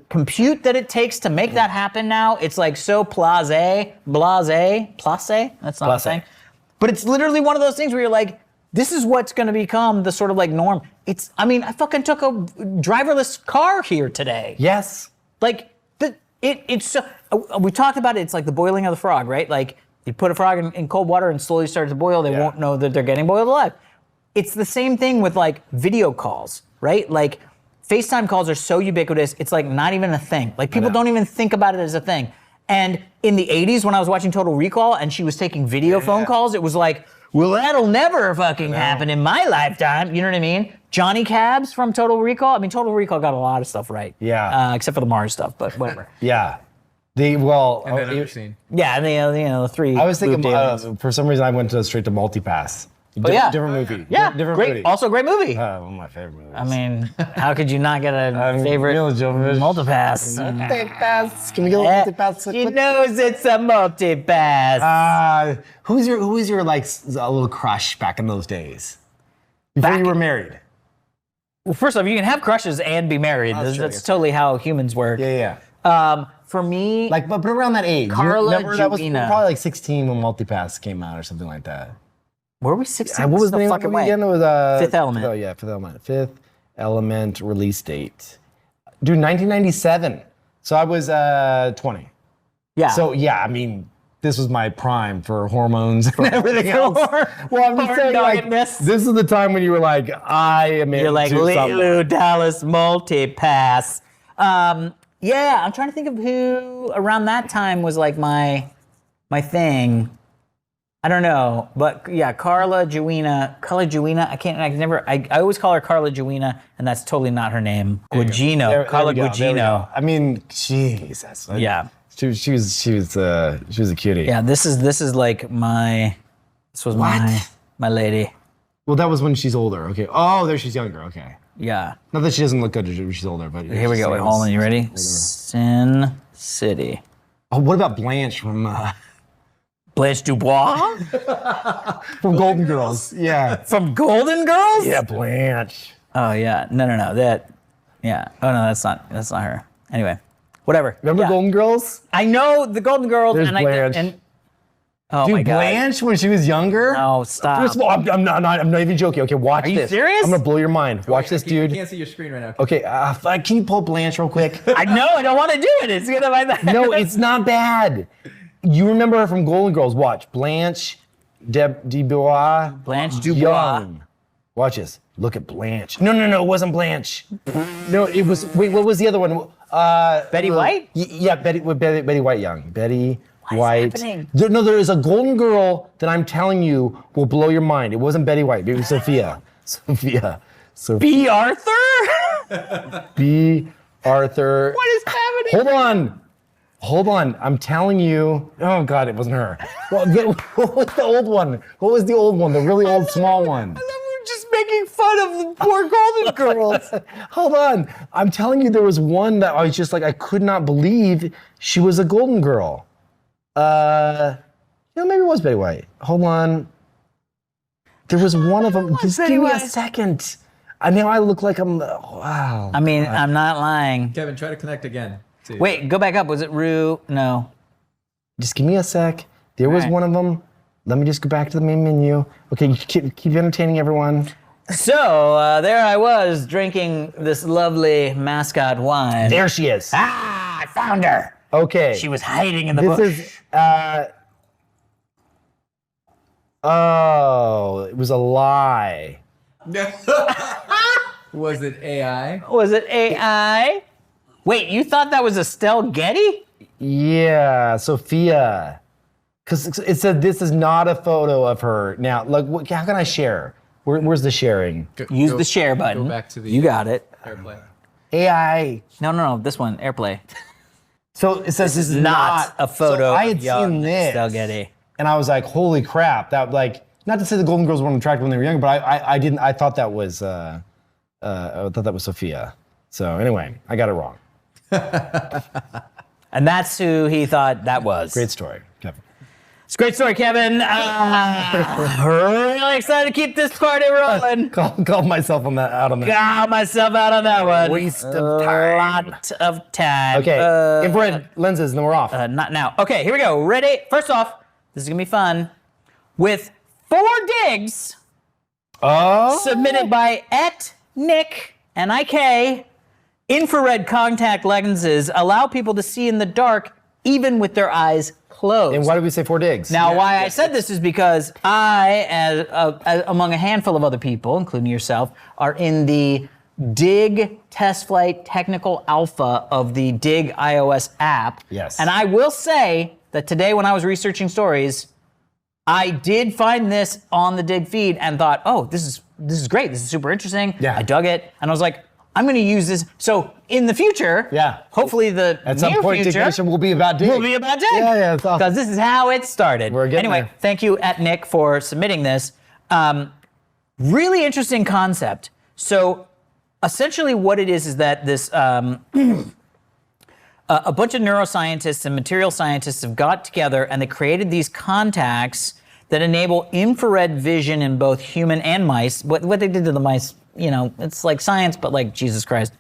compute that it takes to make that happen now. It's like so blase. That's not a thing. But it's literally one of those things where you're like, this is what's going to become the sort of like norm. I fucking took a driverless car here today. Yes. Like, it's so, we talked about it. It's like the boiling of the frog, right? Like, you put a frog in cold water and slowly start to boil. They won't know that they're getting boiled alive. It's the same thing with like video calls, right? Like, FaceTime calls are so ubiquitous, it's like not even a thing. Like people don't even think about it as a thing. And in the 80s when I was watching Total Recall and she was taking video phone calls, it was like, well, that'll never fucking happen in my lifetime. You know what I mean? Johnny Cabs from Total Recall. I mean, Total Recall got a lot of stuff right. Yeah. Except for the Mars stuff, but whatever. Yeah. And then another scene. Yeah, and the three. I was thinking, moved aliens. for some reason, I went straight to Multipass. Yeah. Different movie. Yeah, Different great. movie. Also, great movie. One of my favorite movies. I mean, how could you not get a favorite multipass? Multipass. Can we get a multipass? She knows it's a multipass. Who was your like a little crush back in those days? Before you were married. Well, first off, you can have crushes and be married. That's totally how humans work. Yeah. For me, like, but around that age, Carla that was Juina. probably like 16 when Multipass came out or something like that. Were we 16? What was the name of it again? It was Fifth Element. Oh yeah, Fifth Element. Fifth Element release date. Dude, 1997. So I was 20. Yeah. So yeah, I mean, this was my prime for hormones and everything else. Well, I'm just saying, like, this is the time when you were like, I am into You're like, something. Lulu Dallas multipass. Yeah, I'm trying to think of who around that time was like my thing. I don't know, but yeah, Carla Juina. I always call her Carla Juina, and that's totally not her name. Gugino, Carla Gugino. I mean, Jesus. Yeah. She was a cutie. Yeah, this is like this was my lady. Well, that was when she's older. Okay. Oh, there she's younger. Okay. Yeah. Not that she doesn't look good when she's older, but Here we go. Wait, hold on. You ready? Sin City. Oh, what about Blanche from Blanche Dubois? from Golden Girls? Yeah. From Golden Girls? Yeah, Blanche. Oh yeah. No. Yeah. Oh no, that's not her. Anyway, whatever. Remember Golden Girls? I know the Golden Girls. There's Blanche. Oh Dude, my God. Blanche when she was younger? No, stop. First of all, I'm not even joking. Okay, watch this. Are you serious? I'm gonna blow your mind. Watch this, dude. I can't see your screen right now. Okay, can you pull Blanche real quick? I know. I don't want to do it. It's gonna be that. No, it's not bad. You remember her from Golden Girls? Watch Blanche Dubois. Blanche Dubois. Young. Watch this. Look at Blanche. No, it wasn't Blanche. No, it was. Wait, what was the other one? Betty White? Yeah, Betty White Young. Betty White. happening? There is a Golden Girl that I'm telling you will blow your mind. It wasn't Betty White. It was Sophia. Sophia. B. Arthur? B. Arthur. What is happening? Hold on. I'm telling you. Oh God, it wasn't her. Well, what was the old one? What was the old one? The really old small one. I love you just making fun of the poor Golden Girls. Hold on. I'm telling you, there was one that I was just like, I could not believe she was a Golden Girl. Maybe it was Betty White. Hold on. There was one of them. Just give me a second. I look like I'm. Wow. I mean, I'm not lying. Kevin, try to connect again. See. Wait, go back up. Was it Rue? No. Just give me a sec. There was one of them. Let me just go back to the main menu. Okay, you keep entertaining everyone. So there I was drinking this lovely Mascot wine. There she is. I found her. Okay. She was hiding in the bush. This is. Oh, it was a lie. Was it AI? Was it AI? Wait, you thought that was Estelle Getty? Yeah, Sophia. Because it said this is not a photo of her. Now, like, how can I share? Where's the sharing? Use the share button. Go back to the. You got it. AirPlay. AI. No, this one, AirPlay. So it says This is not a photo So I of had young seen this, Estelle Getty. and I was like, "Holy crap!" That like, not to say the Golden Girls weren't attractive when they were younger, but I didn't. I thought that was I thought that was Sophia. So anyway, I got it wrong. And that's who he thought that was. Great story, Kevin. It's a great story, Kevin. Really excited to keep this party rolling. Call myself on that out on that. Got myself out on that one. Waste of time. Lot of time. Okay, infrared lenses, and then we're off. Not now. Okay, here we go. Ready? First off, this is gonna be fun. With 4 digs submitted by @Nick NIK, infrared contact lenses allow people to see in the dark even with their eyes closed. And why did we say 4 digs? Now, why I said this is because I, as among a handful of other people, including yourself, are in the Dig test flight technical alpha of the Dig iOS app. Yes. And I will say that today when I was researching stories, I did find this on the Dig feed and thought, oh, this is great. This is super interesting. Yeah. I dug it. And I was like, I'm going to use this. So in the future, hopefully at some near point, future, Diggnation will be about Dig. Will be about Dig. Yeah, that's awesome. Because this is how it started. We're getting anyway, there. thank you at Nick for submitting this. Really interesting concept. So essentially what it is that this, a bunch of neuroscientists and material scientists have got together and they created these contacts that enable infrared vision in both human and mice. What they did to the mice, it's like science, but like Jesus Christ.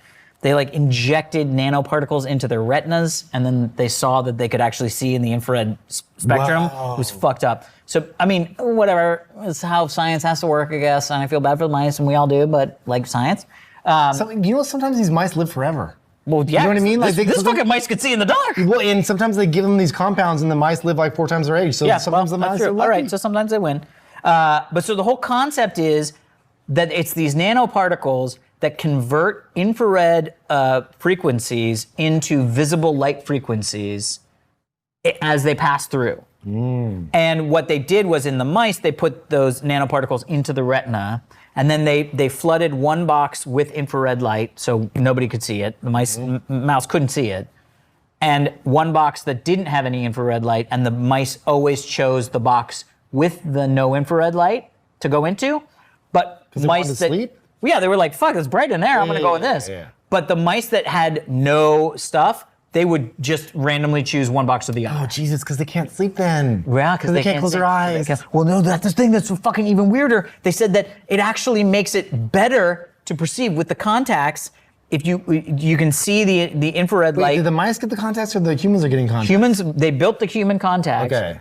They like injected nanoparticles into their retinas, and then they saw that they could actually see in the infrared spectrum. Wow. It was fucked up. So, I mean, whatever. It's how science has to work, I guess. And I feel bad for the mice, and we all do, but like science. Sometimes these mice live forever. Well, yeah. You know what I mean? Like this fucking mice could see in the dark. Well, and sometimes they give them these compounds, and the mice live like 4 times their age. So sometimes the mice are lucky. All right, so sometimes they win. But so the whole concept is that it's these nanoparticles that convert infrared frequencies into visible light frequencies as they pass through. And what they did was in the mice, they put those nanoparticles into the retina, and then they flooded one box with infrared light so nobody could see it. The mouse couldn't see it. And one box that didn't have any infrared light, and the mice always chose the box with the no infrared light to go into. But mice that sleep? Yeah, they were like, fuck, it's bright in there, I'm gonna go with this. But the mice that had no stuff, they would just randomly choose one box or the other. Oh, Jesus, because they can't sleep then. Yeah, because they can't close their eyes. Well, no, that's the thing that's fucking even weirder. They said that it actually makes it better to perceive with the contacts. If you can see the infrared light. Did the mice get the contacts or the humans are getting contacts? Humans, they built the human contacts. Okay.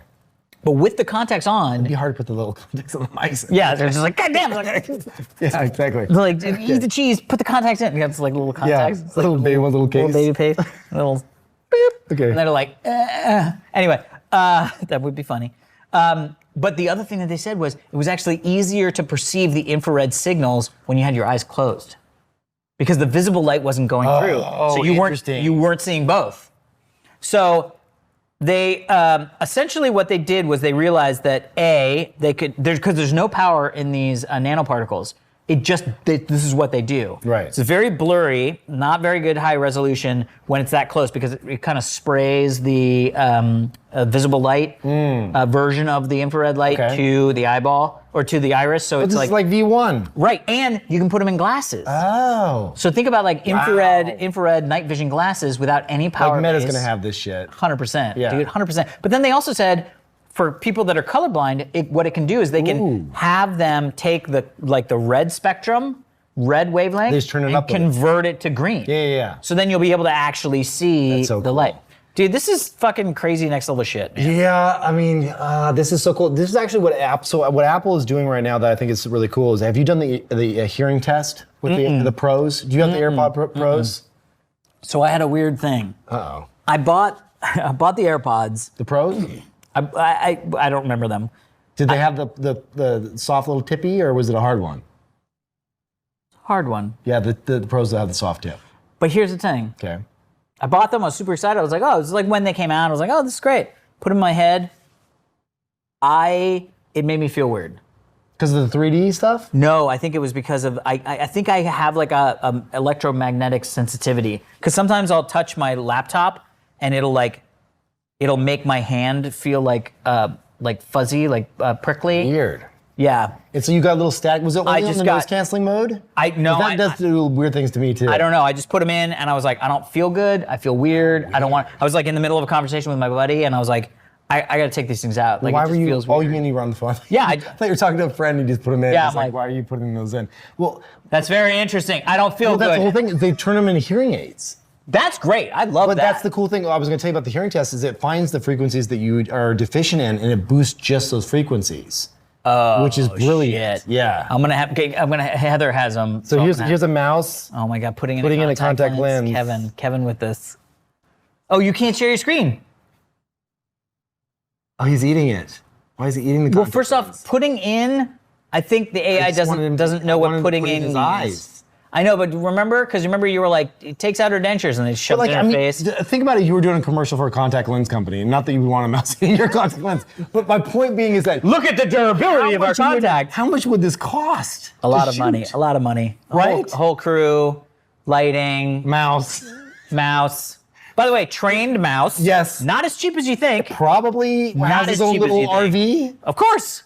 But with the contacts on, it'd be hard to put the little contacts on the mice. Yeah, they're just like, God damn. Yeah, exactly. They're like, eat the cheese, put the contacts in. Yeah, it's like little contacts. Yeah, it's like little baby, one little case. Little baby paste, little beep. Okay. And they're like, Anyway, that would be funny. But the other thing that they said was it was actually easier to perceive the infrared signals when you had your eyes closed, because the visible light wasn't going through. So you weren't seeing both. So they essentially what they did was they realized that because there's no power in these nanoparticles. This is what they do. Right. It's very blurry, not very good high resolution when it's that close, because it kind of sprays the visible light version of the infrared light to the eyeball or to the iris. So it's like V1. Right, and you can put them in glasses. Oh. So think about like infrared night vision glasses without any power. Like Meta's gonna have this shit. 100%, yeah. dude, 100%. But then they also said, for people that are colorblind, what it can do is they can have them take the red spectrum, red wavelength, they just turn it up convert it to green. Yeah. So then you'll be able to actually see the light. Dude, this is fucking crazy next level shit, man. Yeah, I mean, this is so cool. This is actually what Apple is doing right now that I think is really cool. Is have you done the hearing test with the Pros? Do you have the AirPod Pros? So I had a weird thing. Uh-oh. I bought the AirPods. The Pros? I don't remember them. Did they have the soft little tippy, or was it a hard one? Hard one. Yeah, the Pros that have the soft tip. But here's the thing. Okay. I bought them. I was super excited. I was like, this is like when they came out. I was like, this is great. Put them in my head. It made me feel weird. Because of the 3D stuff? No, I think it was because of I think I have like a electromagnetic sensitivity. Because sometimes I'll touch my laptop and it'll make my hand feel like fuzzy, prickly. Weird. Yeah. And so you got a little static. Was it only on the noise canceling mode? No. That does do weird things to me too. I don't know. I just put them in and I was like, I don't feel good. I feel weird. I don't want. I was like in the middle of a conversation with my buddy and I was like, I got to take these things out. Like, why it just were you? feels weird. Oh, you mean you were on the phone? Yeah. I thought you were talking to a friend and you just put them in. Yeah. I'm like, why are you putting those in? Well, that's very interesting. I don't feel good. That's the whole thing. They turn them into hearing aids. That's great. I love that. But that's the cool thing I was going to tell you about the hearing test is it finds the frequencies that you are deficient in and it boosts just those frequencies. Which is brilliant. Shit. Yeah. Heather has them. So here's a mouse. Oh my God, putting in a contact lens. Kevin with this. Oh, you can't share your screen. Oh, he's eating it. Why is he eating the contact Well, first off, putting in, I think the AI doesn't know what putting in his means. eyes. I know, but remember you were like, it takes out her dentures and they shove it in her face. Think about it, you were doing a commercial for a contact lens company, not that you would want a mouse in your contact lens, but my point being is that look at the durability of our contact. How much would this cost? A lot of money, right? A whole crew, lighting, mouse. By the way, trained mouse. Yes. Not as cheap as you think. Probably Not has as his own cheap as little you think. RV. Of course.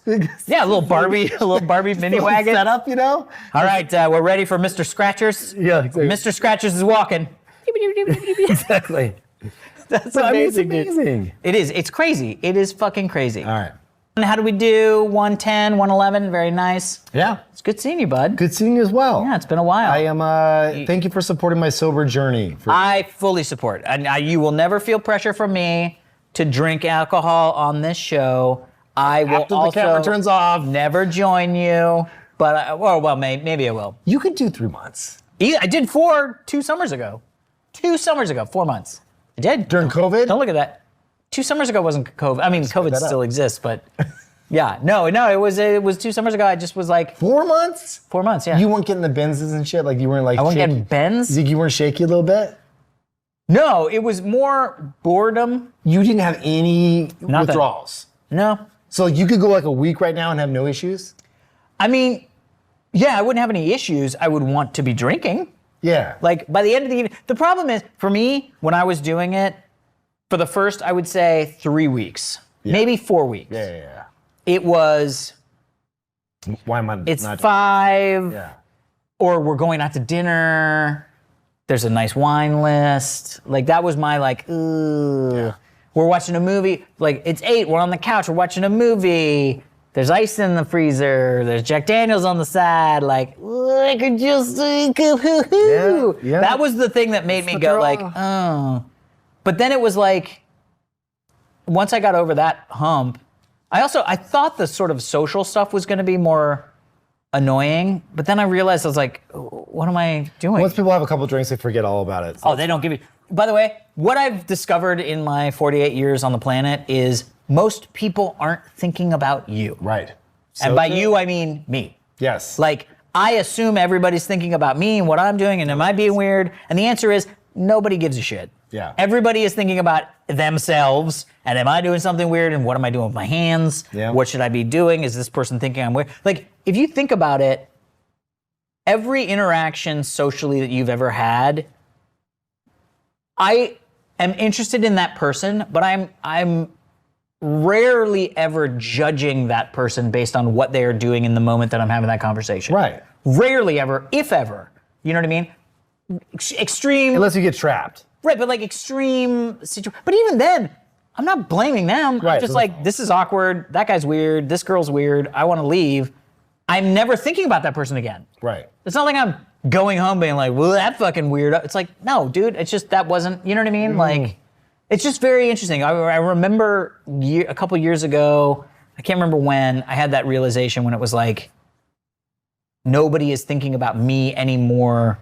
Yeah, a little Barbie mini wagon. Setup, you know? All right, we're ready for Mr. Scratchers. Yeah, exactly. Mr. Scratchers is walking. Exactly. That's But, I mean, amazing, it's amazing. dude. It is. It's crazy. It is fucking crazy. All right. And how do we do? 110, 111. Very nice. Yeah. It's good seeing you, bud. Good seeing you as well. Yeah, it's been a while. I am, thank you for supporting my sober journey. I fully support. And you will never feel pressure from me to drink alcohol on this show. I will After the also camera turns off. never join you. But, maybe I will. You could do 3 months. I did 2 summers ago. 2 summers ago, 4 months. I did. During COVID? Don't look at that. 2 summers ago wasn't COVID. I mean, COVID still exists, but yeah. No, it was 2 summers ago. I just was like 4 months? 4 months, yeah. You weren't getting the Benzes and shit? Like you weren't like I wasn't shaky? getting Benz? You think you weren't shaky a little bit? No, it was more boredom. You didn't have any Nothing. withdrawals? No. So you could go like a week right now and have no issues? I mean, yeah, I wouldn't have any issues. I would want to be drinking. Yeah. Like by the end of the evening. The problem is, for me, when I was doing it, for the first, I would say 3 weeks, maybe 4 weeks. Yeah. It was, Why am I it's not 5, Yeah. or we're going out to dinner. There's a nice wine list. Like that was my like, ugh. We're watching a movie. Like it's 8, we're on the couch, we're watching a movie. There's ice in the freezer. There's Jack Daniels on the side. Like, I could just think of Yeah. That was the thing that made me go like, oh. But then it was like, once I got over that hump, I thought the sort of social stuff was going to be more annoying, but then I realized I was like, what am I doing? Once people have a couple drinks, they forget all about it. Oh, they don't give you. By the way, what I've discovered in my 48 years on the planet is most people aren't thinking about you. Right. And by you, I mean me. Yes. Like, I assume everybody's thinking about me and what I'm doing, and am I being weird? And the answer is, nobody gives a shit. Yeah. Everybody is thinking about themselves, and am I doing something weird, and what am I doing with my hands? Yeah. What should I be doing? Is this person thinking I'm weird? Like, if you think about it, every interaction socially that you've ever had, I am interested in that person, but I'm rarely ever judging that person based on what they are doing in the moment that I'm having that conversation. Right. Rarely ever, if ever. You know what I mean? Extreme. Unless you get trapped. Right, but like extreme situation. But even then, I'm not blaming them. Right. I'm just like, this is awkward. That guy's weird. This girl's weird. I want to leave. I'm never thinking about that person again. Right. It's not like I'm going home being like, well, that fucking weird. It's like, no, dude, it's just that wasn't, you know what I mean? Like, it's just very interesting. I remember a couple years ago, I can't remember when, I had that realization when it was like, nobody is thinking about me anymore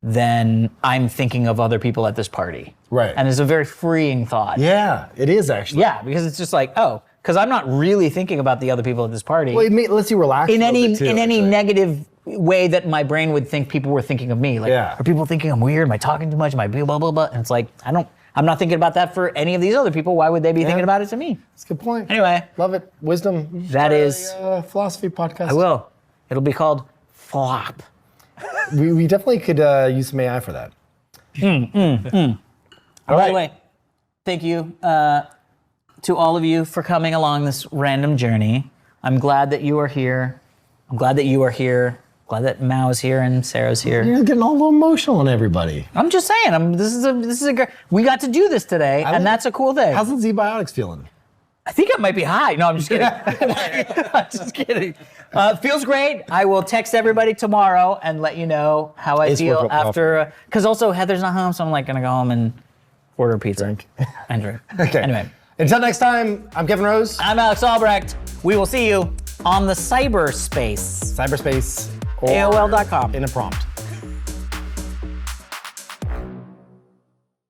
than I'm thinking of other people at this party. Right. And it's a very freeing thought. Yeah, it is actually. Yeah, because it's just like, oh, because I'm not really thinking about the other people at this party. Well, it lets you relax in a little any bit too, in any actually. negative way that my brain would think people were thinking of me. Like, are people thinking I'm weird? Am I talking too much? Am I blah, blah, blah? And it's like, I'm not thinking about that for any of these other people. Why would they be thinking about it to me? That's a good point. Anyway. Love it. Wisdom. That is. Philosophy podcast. I will. It'll be called Flop. We definitely could use some AI for that. By the way, thank you to all of you for coming along this random journey. I'm glad that you are here. I'm glad that you are here. Glad that Mao's here and Sarah's here. You're getting all emotional on everybody. I'm just saying. This is a great. We got to do this today, and that's a cool thing. How's the Z-Biotics feeling? I think it might be high. No, I'm just kidding. I'm just kidding. Feels great. I will text everybody tomorrow and let you know how I feel after. Because also Heather's not home, so I'm like gonna go home and order a pizza and drink. Okay. Anyway. Until next time, I'm Kevin Rose. I'm Alex Albrecht. We will see you on the cyberspace. Cyberspace. Or AOL.com. In a prompt.